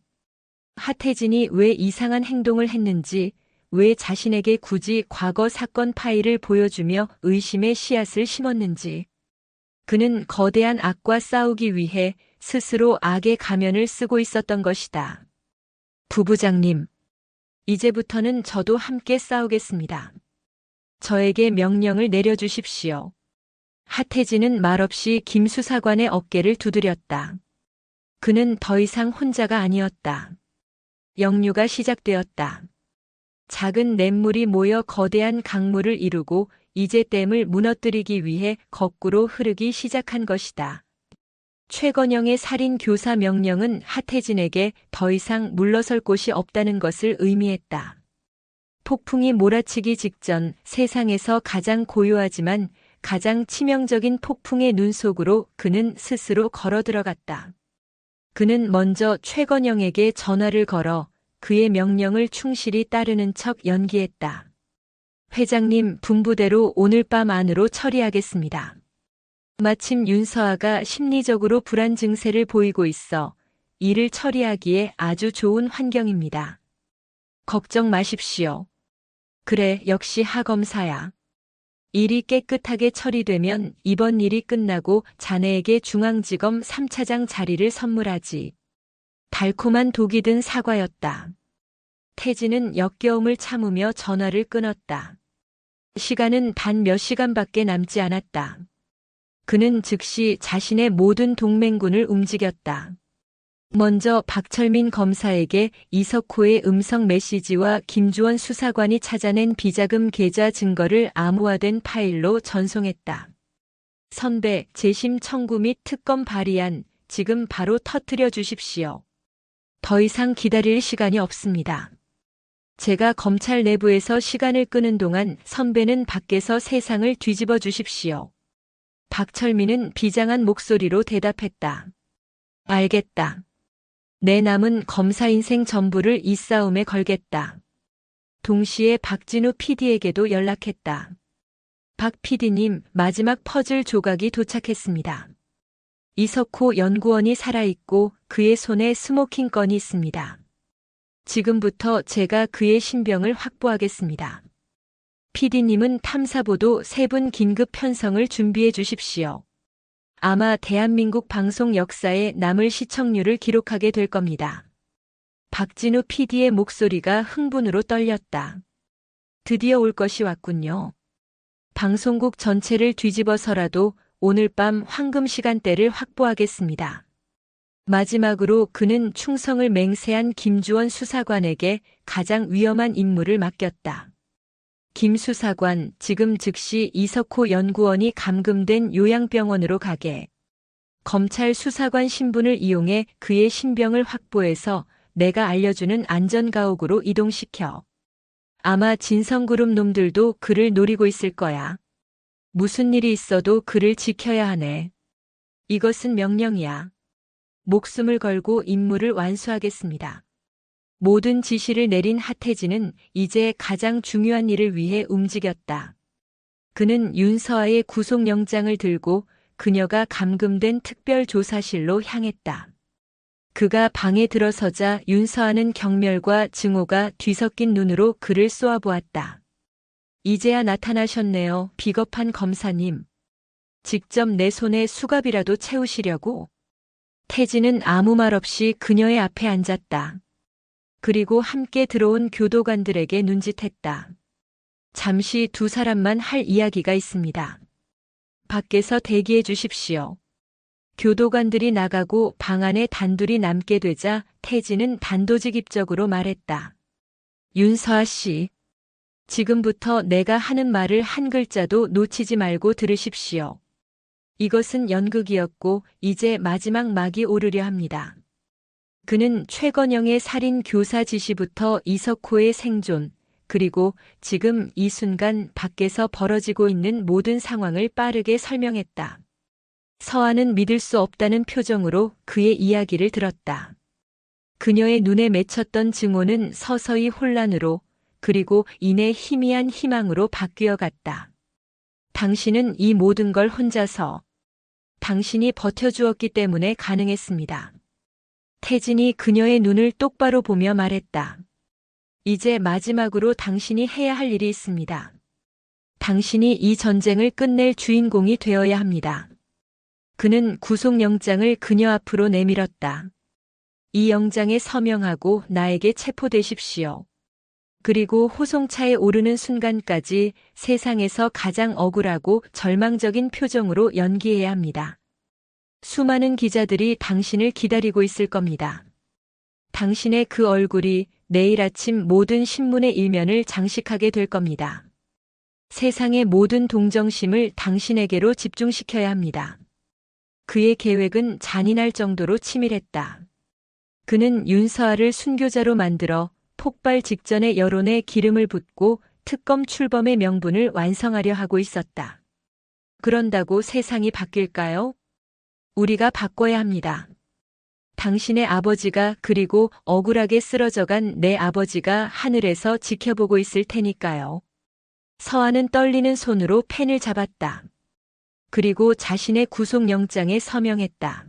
하태진이 왜 이상한 행동을 했는지, 왜 자신에게 굳이 과거 사건 파일을 보여주며 의심의 씨앗을 심었는지. 그는 거대한 악과 싸우기 위해 스스로 악의 가면을 쓰고 있었던 것이다. 부부장님, 이제부터는 저도 함께 싸우겠습니다. 저에게 명령을 내려주십시오. 하태진은 말없이 김 수사관의 어깨를 두드렸다. 그는 더 이상 혼자가 아니었다. 역류가 시작되었다. 작은 냇물이 모여 거대한 강물을 이루고 이제 댐을 무너뜨리기 위해 거꾸로 흐르기 시작한 것이다. 최건영의 살인 교사 명령은 하태진에게 더 이상 물러설 곳이 없다는 것을 의미했다. 폭풍이 몰아치기 직전 세상에서 가장 고요하지만 가장 치명적인 폭풍의 눈 속으로 그는 스스로 걸어 들어갔다. 그는 먼저 최건영에게 전화를 걸어 그의 명령을 충실히 따르는 척 연기했다. 회장님 분부대로 오늘 밤 안으로 처리하겠습니다. 마침 윤서아가 심리적으로 불안 증세를 보이고 있어 일을 처리하기에 아주 좋은 환경입니다. 걱정 마십시오. 그래, 역시 하 검사야. 일이 깨끗하게 처리되면 이번 일이 끝나고 자네에게 중앙지검 3차장 자리를 선물하지. 달콤한 독이 든 사과였다. 태진은 역겨움을 참으며 전화를 끊었다. 시간은 단 몇 시간밖에 남지 않았다. 그는 즉시 자신의 모든 동맹군을 움직였다. 먼저 박철민 검사에게 이석호의 음성 메시지와 김주원 수사관이 찾아낸 비자금 계좌 증거를 암호화된 파일로 전송했다. 선배, 재심 청구 및 특검 발의안 지금 바로 터뜨려 주십시오. 더 이상 기다릴 시간이 없습니다. 제가 검찰 내부에서 시간을 끄는 동안 선배는 밖에서 세상을 뒤집어 주십시오. 박철민은 비장한 목소리로 대답했다. 알겠다. 내 남은 검사 인생 전부를 이 싸움에 걸겠다. 동시에 박진우 PD에게도 연락했다. 박 PD님, 마지막 퍼즐 조각이 도착했습니다. 이석호 연구원이 살아있고 그의 손에 스모킹 건이 있습니다. 지금부터 제가 그의 신병을 확보하겠습니다. PD님은 탐사보도 3분 긴급 편성을 준비해 주십시오. 아마 대한민국 방송 역사에 남을 시청률을 기록하게 될 겁니다. 박진우 PD의 목소리가 흥분으로 떨렸다. 드디어 올 것이 왔군요. 방송국 전체를 뒤집어서라도 오늘 밤 황금 시간대를 확보하겠습니다. 마지막으로 그는 충성을 맹세한 김주원 수사관에게 가장 위험한 임무를 맡겼다. 김 수사관, 지금 즉시 이석호 연구원이 감금된 요양병원으로 가게. 검찰 수사관 신분을 이용해 그의 신병을 확보해서 내가 알려주는 안전가옥으로 이동시켜. 아마 진성그룹 놈들도 그를 노리고 있을 거야. 무슨 일이 있어도 그를 지켜야 하네. 이것은 명령이야. 목숨을 걸고 임무를 완수하겠습니다. 모든 지시를 내린 하태진은 이제 가장 중요한 일을 위해 움직였다. 그는 윤서아의 구속영장을 들고 그녀가 감금된 특별조사실로 향했다. 그가 방에 들어서자 윤서아는 경멸과 증오가 뒤섞인 눈으로 그를 쏘아보았다. 이제야 나타나셨네요, 비겁한 검사님. 직접 내 손에 수갑이라도 채우시려고? 태진은 아무 말 없이 그녀의 앞에 앉았다. 그리고 함께 들어온 교도관들에게 눈짓했다. 잠시 두 사람만 할 이야기가 있습니다. 밖에서 대기해 주십시오. 교도관들이 나가고 방 안에 단둘이 남게 되자 태진은 단도직입적으로 말했다. 윤서아 씨, 지금부터 내가 하는 말을 한 글자도 놓치지 말고 들으십시오. 이것은 연극이었고 이제 마지막 막이 오르려 합니다. 그는 최건영의 살인 교사 지시부터 이석호의 생존, 그리고 지금 이 순간 밖에서 벌어지고 있는 모든 상황을 빠르게 설명했다. 서아는 믿을 수 없다는 표정으로 그의 이야기를 들었다. 그녀의 눈에 맺혔던 증오는 서서히 혼란으로, 그리고 이내 희미한 희망으로 바뀌어 갔다. 당신은 이 모든 걸 혼자서, 당신이 버텨주었기 때문에 가능했습니다. 태진이 그녀의 눈을 똑바로 보며 말했다. 이제 마지막으로 당신이 해야 할 일이 있습니다. 당신이 이 전쟁을 끝낼 주인공이 되어야 합니다. 그는 구속영장을 그녀 앞으로 내밀었다. 이 영장에 서명하고 나에게 체포되십시오. 그리고 호송차에 오르는 순간까지 세상에서 가장 억울하고 절망적인 표정으로 연기해야 합니다. 수많은 기자들이 당신을 기다리고 있을 겁니다. 당신의 그 얼굴이 내일 아침 모든 신문의 일면을 장식하게 될 겁니다. 세상의 모든 동정심을 당신에게로 집중시켜야 합니다. 그의 계획은 잔인할 정도로 치밀했다. 그는 윤서아를 순교자로 만들어 폭발 직전에 여론에 기름을 붓고 특검 출범의 명분을 완성하려 하고 있었다. 그런다고 세상이 바뀔까요? 우리가 바꿔야 합니다. 당신의 아버지가 그리고 억울하게 쓰러져간 내 아버지가 하늘에서 지켜보고 있을 테니까요. 서아는 떨리는 손으로 펜을 잡았다. 그리고 자신의 구속영장에 서명했다.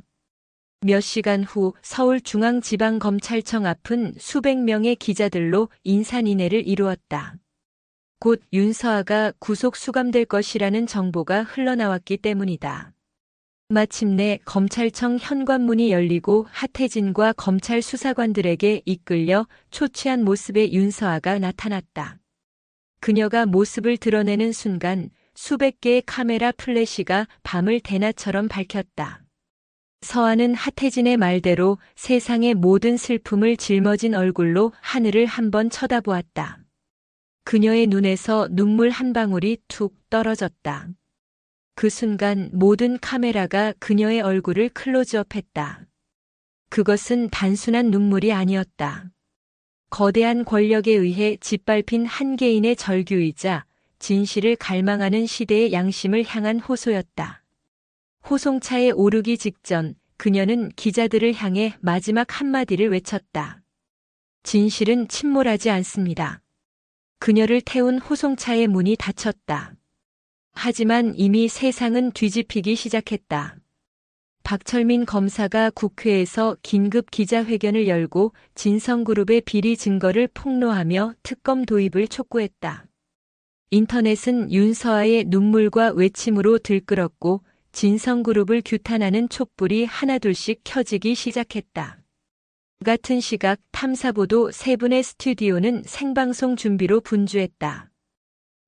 몇 시간 후 서울중앙지방검찰청 앞은 수백 명의 기자들로 인산인해를 이루었다. 곧 윤서아가 구속 수감될 것이라는 정보가 흘러나왔기 때문이다. 마침내 검찰청 현관문이 열리고 하태진과 검찰 수사관들에게 이끌려 초췌한 모습의 윤서아가 나타났다. 그녀가 모습을 드러내는 순간 수백 개의 카메라 플래시가 밤을 대낮처럼 밝혔다. 서아는 하태진의 말대로 세상의 모든 슬픔을 짊어진 얼굴로 하늘을 한번 쳐다보았다. 그녀의 눈에서 눈물 한 방울이 툭 떨어졌다. 그 순간 모든 카메라가 그녀의 얼굴을 클로즈업했다. 그것은 단순한 눈물이 아니었다. 거대한 권력에 의해 짓밟힌 한 개인의 절규이자 진실을 갈망하는 시대의 양심을 향한 호소였다. 호송차에 오르기 직전 그녀는 기자들을 향해 마지막 한마디를 외쳤다. 진실은 침몰하지 않습니다. 그녀를 태운 호송차의 문이 닫혔다. 하지만 이미 세상은 뒤집히기 시작했다. 박철민 검사가 국회에서 긴급 기자회견을 열고 진성그룹의 비리 증거를 폭로하며 특검 도입을 촉구했다. 인터넷은 윤서아의 눈물과 외침으로 들끓었고 진성그룹을 규탄하는 촛불이 하나둘씩 켜지기 시작했다. 같은 시각 탐사보도 세 분의 스튜디오는 생방송 준비로 분주했다.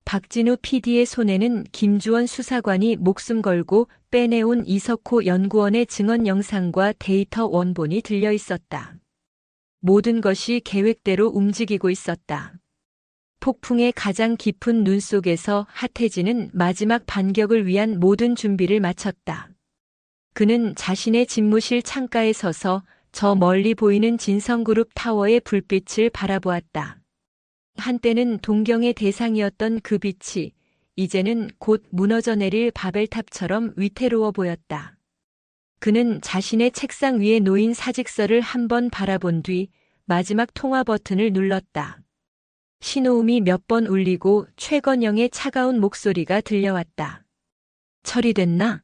박진우 PD의 손에는 김주원 수사관이 목숨 걸고 빼내온 이석호 연구원의 증언 영상과 데이터 원본이 들려 있었다. 모든 것이 계획대로 움직이고 있었다. 폭풍의 가장 깊은 눈 속에서 하태진은 마지막 반격을 위한 모든 준비를 마쳤다. 그는 자신의 집무실 창가에 서서 저 멀리 보이는 진성그룹 타워의 불빛을 바라보았다. 한때는 동경의 대상이었던 그 빛이 이제는 곧 무너져 내릴 바벨탑처럼 위태로워 보였다. 그는 자신의 책상 위에 놓인 사직서를 한번 바라본 뒤 마지막 통화 버튼을 눌렀다. 신호음이 몇 번 울리고 최건영의 차가운 목소리가 들려왔다. 처리됐나?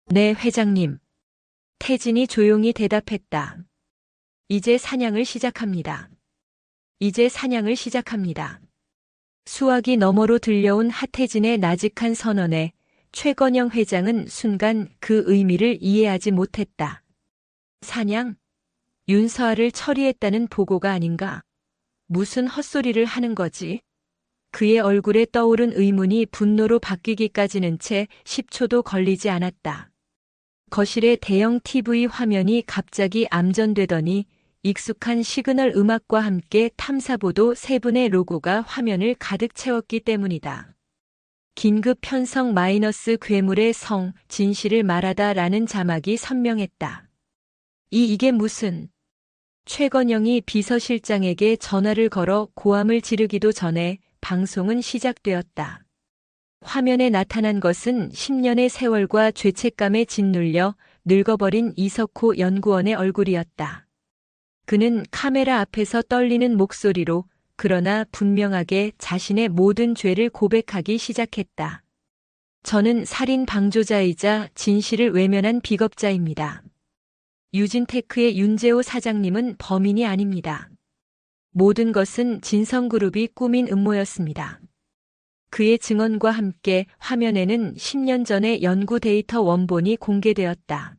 네, 회장님. 태진이 조용히 대답했다. 이제 사냥을 시작합니다. 이제 사냥을 시작합니다. 수화기 너머로 들려온 하태진의 나직한 선언에 최건영 회장은 순간 그 의미를 이해하지 못했다. 사냥? 윤서아를 처리했다는 보고가 아닌가? 무슨 헛소리를 하는 거지? 그의 얼굴에 떠오른 의문이 분노로 바뀌기까지는 채 10초도 걸리지 않았다. 거실의 대형 TV 화면이 갑자기 암전되더니 익숙한 시그널 음악과 함께 탐사보도 세 분의 로고가 화면을 가득 채웠기 때문이다. 긴급 편성 마이너스 괴물의 성, 진실을 말하다 라는 자막이 선명했다. 이게 무슨... 최건영이 비서실장에게 전화를 걸어 고함을 지르기도 전에 방송은 시작되었다. 화면에 나타난 것은 10년의 세월과 죄책감에 짓눌려 늙어버린 이석호 연구원의 얼굴이었다. 그는 카메라 앞에서 떨리는 목소리로 그러나 분명하게 자신의 모든 죄를 고백하기 시작했다. 저는 살인 방조자이자 진실을 외면한 비겁자입니다. 유진테크의 윤재호 사장님은 범인이 아닙니다. 모든 것은 진성그룹이 꾸민 음모였습니다. 그의 증언과 함께 화면에는 10년 전의 연구 데이터 원본이 공개되었다.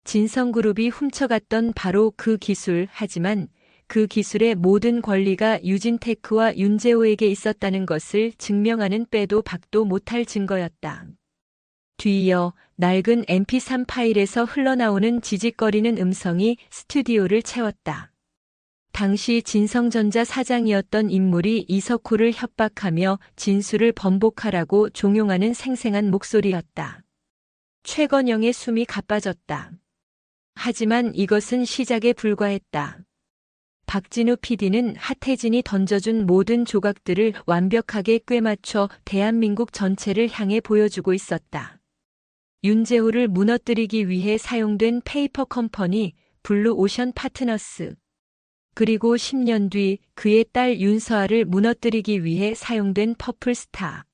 진성그룹이 훔쳐갔던 바로 그 기술, 하지만 그 기술의 모든 권리가 유진테크와 윤재호에게 있었다는 것을 증명하는 빼도 박도 못할 증거였다. 뒤이어 낡은 mp3 파일에서 흘러나오는 지직거리는 음성이 스튜디오를 채웠다. 당시 진성전자 사장이었던 인물이 이석호를 협박하며 진술을 번복하라고 종용하는 생생한 목소리였다. 최건영의 숨이 가빠졌다. 하지만 이것은 시작에 불과했다. 박진우 PD는 하태진이 던져준 모든 조각들을 완벽하게 꿰맞춰 대한민국 전체를 향해 보여주고 있었다. 윤재호를 무너뜨리기 위해 사용된 페이퍼 컴퍼니 블루 오션 파트너스, 그리고 10년 뒤 그의 딸 윤서아를 무너뜨리기 위해 사용된 퍼플스타.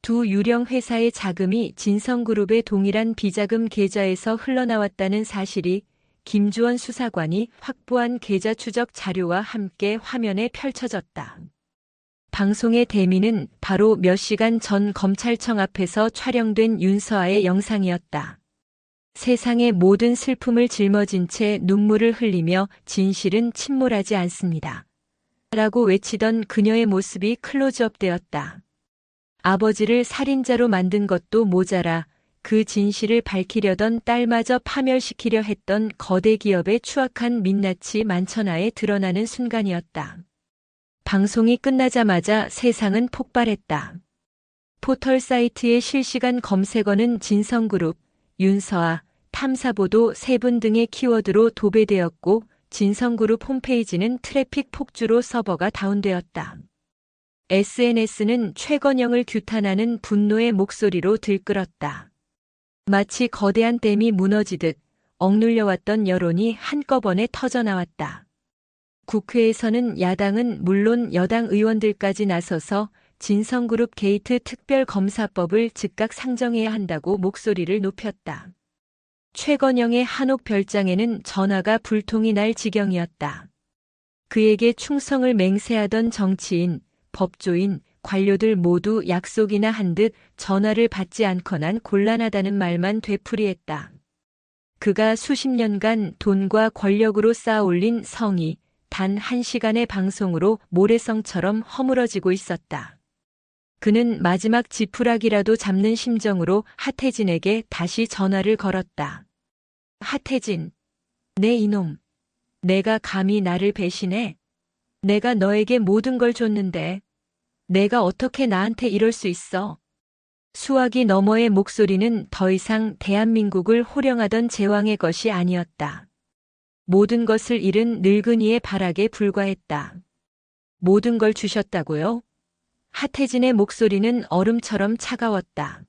두 유령 회사의 자금이 진성그룹의 동일한 비자금 계좌에서 흘러나왔다는 사실이 김주원 수사관이 확보한 계좌 추적 자료와 함께 화면에 펼쳐졌다. 방송의 대미는 바로 몇 시간 전 검찰청 앞에서 촬영된 윤서아의 영상이었다. 세상의 모든 슬픔을 짊어진 채 눈물을 흘리며 진실은 침몰하지 않습니다. 라고 외치던 그녀의 모습이 클로즈업되었다. 아버지를 살인자로 만든 것도 모자라 그 진실을 밝히려던 딸마저 파멸시키려 했던 거대 기업의 추악한 민낯이 만천하에 드러나는 순간이었다. 방송이 끝나자마자 세상은 폭발했다. 포털 사이트의 실시간 검색어는 진성그룹, 윤서아, 탐사보도 세 분 등의 키워드로 도배되었고 진성그룹 홈페이지는 트래픽 폭주로 서버가 다운되었다. SNS는 최건영을 규탄하는 분노의 목소리로 들끓었다. 마치 거대한 댐이 무너지듯 억눌려왔던 여론이 한꺼번에 터져나왔다. 국회에서는 야당은 물론 여당 의원들까지 나서서 진성그룹 게이트 특별검사법을 즉각 상정해야 한다고 목소리를 높였다. 최건영의 한옥 별장에는 전화가 불통이 날 지경이었다. 그에게 충성을 맹세하던 정치인, 법조인, 관료들 모두 약속이나 한 듯 전화를 받지 않거난 곤란하다는 말만 되풀이했다. 그가 수십 년간 돈과 권력으로 쌓아올린 성이 단 1시간의 방송으로 모래성처럼 허물어지고 있었다. 그는 마지막 지푸라기라도 잡는 심정으로 하태진에게 다시 전화를 걸었다. 하태진, 내 이놈. 내가 감히 나를 배신해? 내가 너에게 모든 걸 줬는데 내가 어떻게 나한테 이럴 수 있어? 수화기 너머의 목소리는 더 이상 대한민국을 호령하던 제왕의 것이 아니었다. 모든 것을 잃은 늙은이의 발악에 불과했다. 모든 걸 주셨다고요? 하태진의 목소리는 얼음처럼 차가웠다.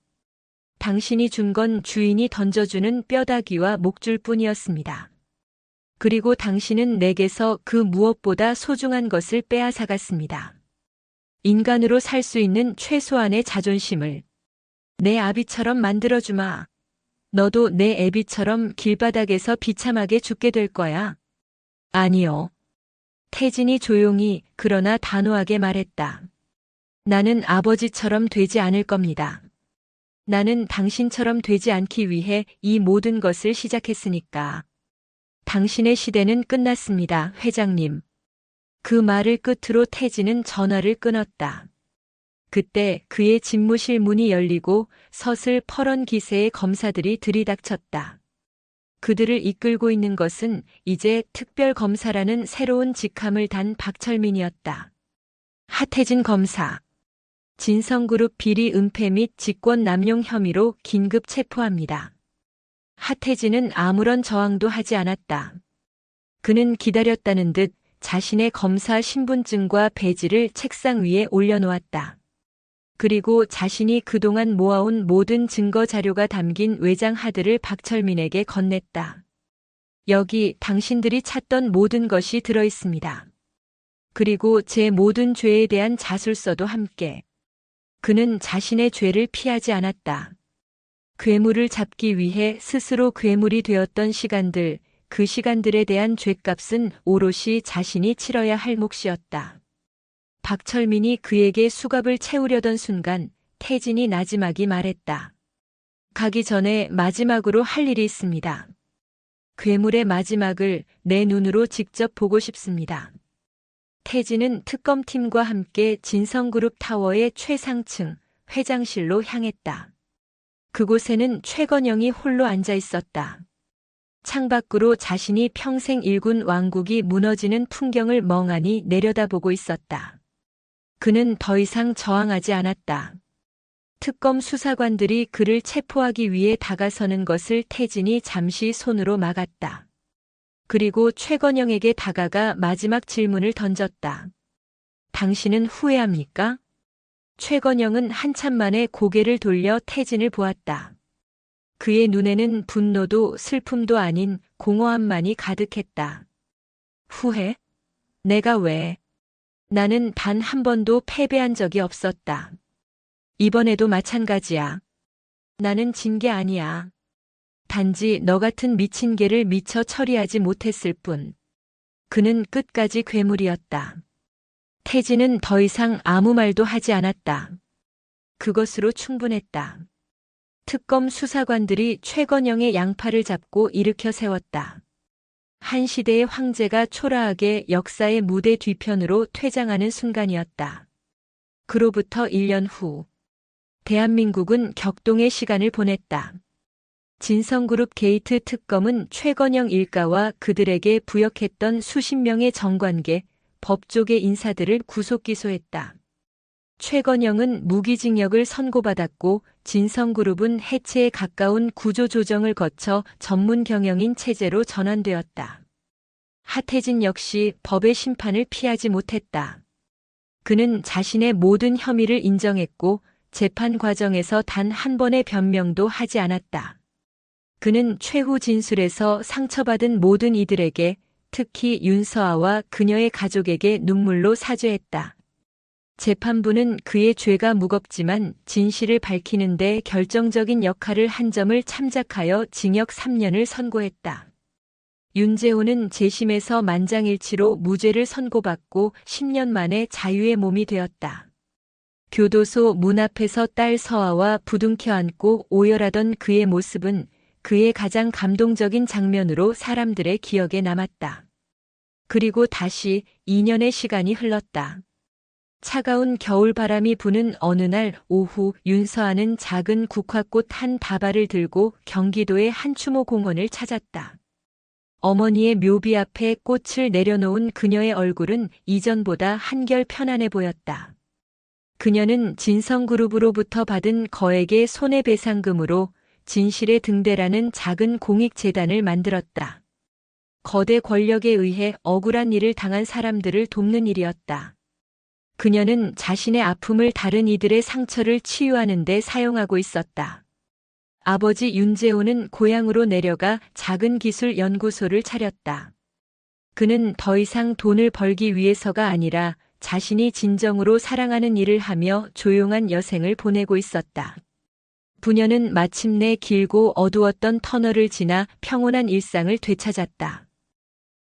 당신이 준 건 주인이 던져주는 뼈다귀와 목줄 뿐이었습니다. 그리고 당신은 내게서 그 무엇보다 소중한 것을 빼앗아갔습니다. 인간으로 살 수 있는 최소한의 자존심을. 내 아비처럼 만들어주마. 너도 내 애비처럼 길바닥에서 비참하게 죽게 될 거야. 아니요. 태진이 조용히 그러나 단호하게 말했다. 나는 아버지처럼 되지 않을 겁니다. 나는 당신처럼 되지 않기 위해 이 모든 것을 시작했으니까. 당신의 시대는 끝났습니다, 회장님. 그 말을 끝으로 태진은 전화를 끊었다. 그때 그의 집무실 문이 열리고 서슬 퍼런 기세의 검사들이 들이닥쳤다. 그들을 이끌고 있는 것은 이제 특별검사라는 새로운 직함을 단 박철민이었다. 하태진 검사. 진성그룹 비리 은폐 및 직권 남용 혐의로 긴급 체포합니다. 하태진은 아무런 저항도 하지 않았다. 그는 기다렸다는 듯 자신의 검사 신분증과 배지를 책상 위에 올려놓았다. 그리고 자신이 그동안 모아온 모든 증거 자료가 담긴 외장 하드를 박철민에게 건넸다. 여기 당신들이 찾던 모든 것이 들어 있습니다. 그리고 제 모든 죄에 대한 자술서도 함께. 그는 자신의 죄를 피하지 않았다. 괴물을 잡기 위해 스스로 괴물이 되었던 시간들, 그 시간들에 대한 죗값은 오롯이 자신이 치러야 할 몫이었다. 박철민이 그에게 수갑을 채우려던 순간 태진이 나지막이 말했다. 가기 전에 마지막으로 할 일이 있습니다. 괴물의 마지막을 내 눈으로 직접 보고 싶습니다. 태진은 특검팀과 함께 진성그룹 타워의 최상층 회장실로 향했다. 그곳에는 최건영이 홀로 앉아 있었다. 창밖으로 자신이 평생 일군 왕국이 무너지는 풍경을 멍하니 내려다보고 있었다. 그는 더 이상 저항하지 않았다. 특검 수사관들이 그를 체포하기 위해 다가서는 것을 태진이 잠시 손으로 막았다. 그리고 최건영에게 다가가 마지막 질문을 던졌다. 당신은 후회합니까? 최건영은 한참 만에 고개를 돌려 태진을 보았다. 그의 눈에는 분노도 슬픔도 아닌 공허함만이 가득했다. 후회? 내가 왜? 나는 단 한 번도 패배한 적이 없었다. 이번에도 마찬가지야. 나는 진 게 아니야. 단지 너 같은 미친 개를 미처 처리하지 못했을 뿐. 그는 끝까지 괴물이었다. 태진은 더 이상 아무 말도 하지 않았다. 그것으로 충분했다. 특검 수사관들이 최건영의 양팔을 잡고 일으켜 세웠다. 한 시대의 황제가 초라하게 역사의 무대 뒤편으로 퇴장하는 순간이었다. 그로부터 1년 후, 대한민국은 격동의 시간을 보냈다. 진성그룹 게이트 특검은 최건영 일가와 그들에게 부역했던 수십 명의 정관계, 법조계 인사들을 구속 기소했다. 최건영은 무기징역을 선고받았고 진성그룹은 해체에 가까운 구조조정을 거쳐 전문 경영인 체제로 전환되었다. 하태진 역시 법의 심판을 피하지 못했다. 그는 자신의 모든 혐의를 인정했고 재판 과정에서 단 한 번의 변명도 하지 않았다. 그는 최후 진술에서 상처받은 모든 이들에게, 특히 윤서아와 그녀의 가족에게 눈물로 사죄했다. 재판부는 그의 죄가 무겁지만 진실을 밝히는 데 결정적인 역할을 한 점을 참작하여 징역 3년을 선고했다. 윤재호는 재심에서 만장일치로 무죄를 선고받고 10년 만에 자유의 몸이 되었다. 교도소 문 앞에서 딸 서아와 부둥켜 안고 오열하던 그의 모습은 그의 가장 감동적인 장면으로 사람들의 기억에 남았다. 그리고 다시 2년의 시간이 흘렀다. 차가운 겨울바람이 부는 어느 날 오후 윤서아는 작은 국화꽃 한 다발을 들고 경기도의 한 추모 공원을 찾았다. 어머니의 묘비 앞에 꽃을 내려놓은 그녀의 얼굴은 이전보다 한결 편안해 보였다. 그녀는 진성그룹으로부터 받은 거액의 손해배상금으로 진실의 등대라는 작은 공익재단을 만들었다. 거대 권력에 의해 억울한 일을 당한 사람들을 돕는 일이었다. 그녀는 자신의 아픔을 다른 이들의 상처를 치유하는 데 사용하고 있었다. 아버지 윤재호는 고향으로 내려가 작은 기술 연구소를 차렸다. 그는 더 이상 돈을 벌기 위해서가 아니라 자신이 진정으로 사랑하는 일을 하며 조용한 여생을 보내고 있었다. 부녀는 마침내 길고 어두웠던 터널을 지나 평온한 일상을 되찾았다.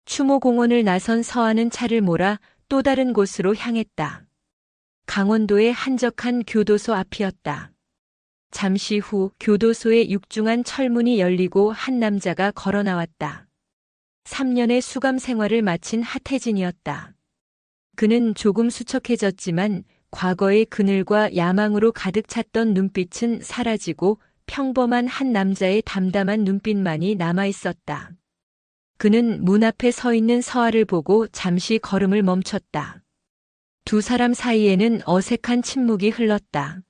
추모공원을 나선 서아는 차를 몰아 또 다른 곳으로 향했다. 강원도의 한적한 교도소 앞이었다. 잠시 후 교도소의 육중한 철문이 열리고 한 남자가 걸어 나왔다. 3년의 수감 생활을 마친 하태진이었다. 그는 조금 수척해졌지만 과거의 그늘과 야망으로 가득 찼던 눈빛은 사라지고 평범한 한 남자의 담담한 눈빛만이 남아 있었다. 그는 문 앞에 서 있는 서아를 보고 잠시 걸음을 멈췄다. 두 사람 사이에는 어색한 침묵이 흘렀다.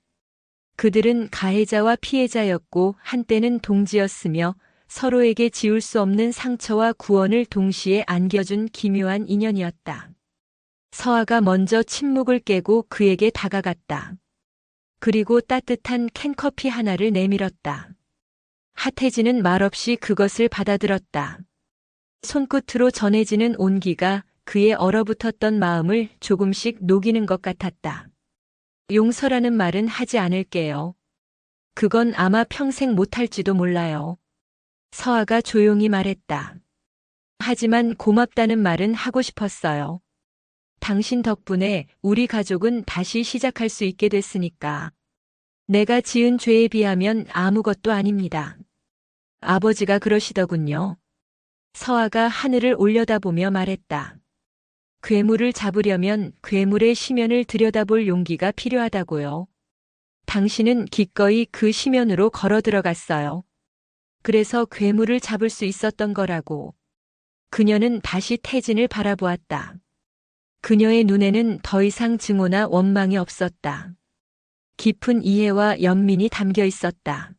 그들은 가해자와 피해자였고 한때는 동지였으며 서로에게 지울 수 없는 상처와 구원을 동시에 안겨준 기묘한 인연이었다. 서아가 먼저 침묵을 깨고 그에게 다가갔다. 그리고 따뜻한 캔커피 하나를 내밀었다. 하태진은 말없이 그것을 받아들었다. 손끝으로 전해지는 온기가 그의 얼어붙었던 마음을 조금씩 녹이는 것 같았다. 용서라는 말은 하지 않을게요. 그건 아마 평생 못할지도 몰라요. 서아가 조용히 말했다. 하지만 고맙다는 말은 하고 싶었어요. 당신 덕분에 우리 가족은 다시 시작할 수 있게 됐으니까. 내가 지은 죄에 비하면 아무것도 아닙니다. 아버지가 그러시더군요. 서아가 하늘을 올려다보며 말했다. 괴물을 잡으려면 괴물의 시면을 들여다볼 용기가 필요하다고요. 당신은 기꺼이 그 시면으로 걸어 들어갔어요. 그래서 괴물을 잡을 수 있었던 거라고. 그녀는 다시 태진을 바라보았다. 그녀의 눈에는 더 이상 증오나 원망이 없었다. 깊은 이해와 연민이 담겨 있었다.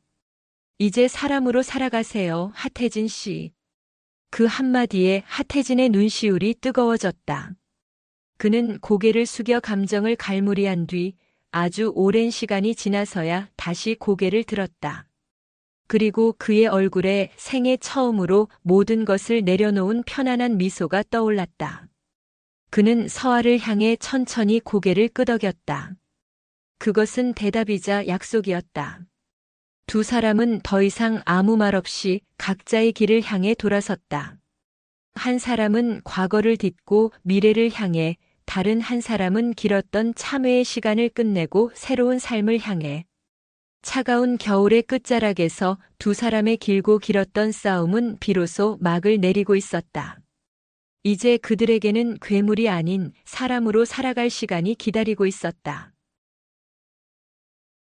이제 사람으로 살아가세요, 하태진 씨. 그 한마디에 하태진의 눈시울이 뜨거워졌다. 그는 고개를 숙여 감정을 갈무리한 뒤 아주 오랜 시간이 지나서야 다시 고개를 들었다. 그리고 그의 얼굴에 생애 처음으로 모든 것을 내려놓은 편안한 미소가 떠올랐다. 그는 서아를 향해 천천히 고개를 끄덕였다. 그것은 대답이자 약속이었다. 두 사람은 더 이상 아무 말 없이 각자의 길을 향해 돌아섰다. 한 사람은 과거를 딛고 미래를 향해, 다른 한 사람은 길었던 참회의 시간을 끝내고 새로운 삶을 향해. 차가운 겨울의 끝자락에서 두 사람의 길고 길었던 싸움은 비로소 막을 내리고 있었다. 이제 그들에게는 괴물이 아닌 사람으로 살아갈 시간이 기다리고 있었다.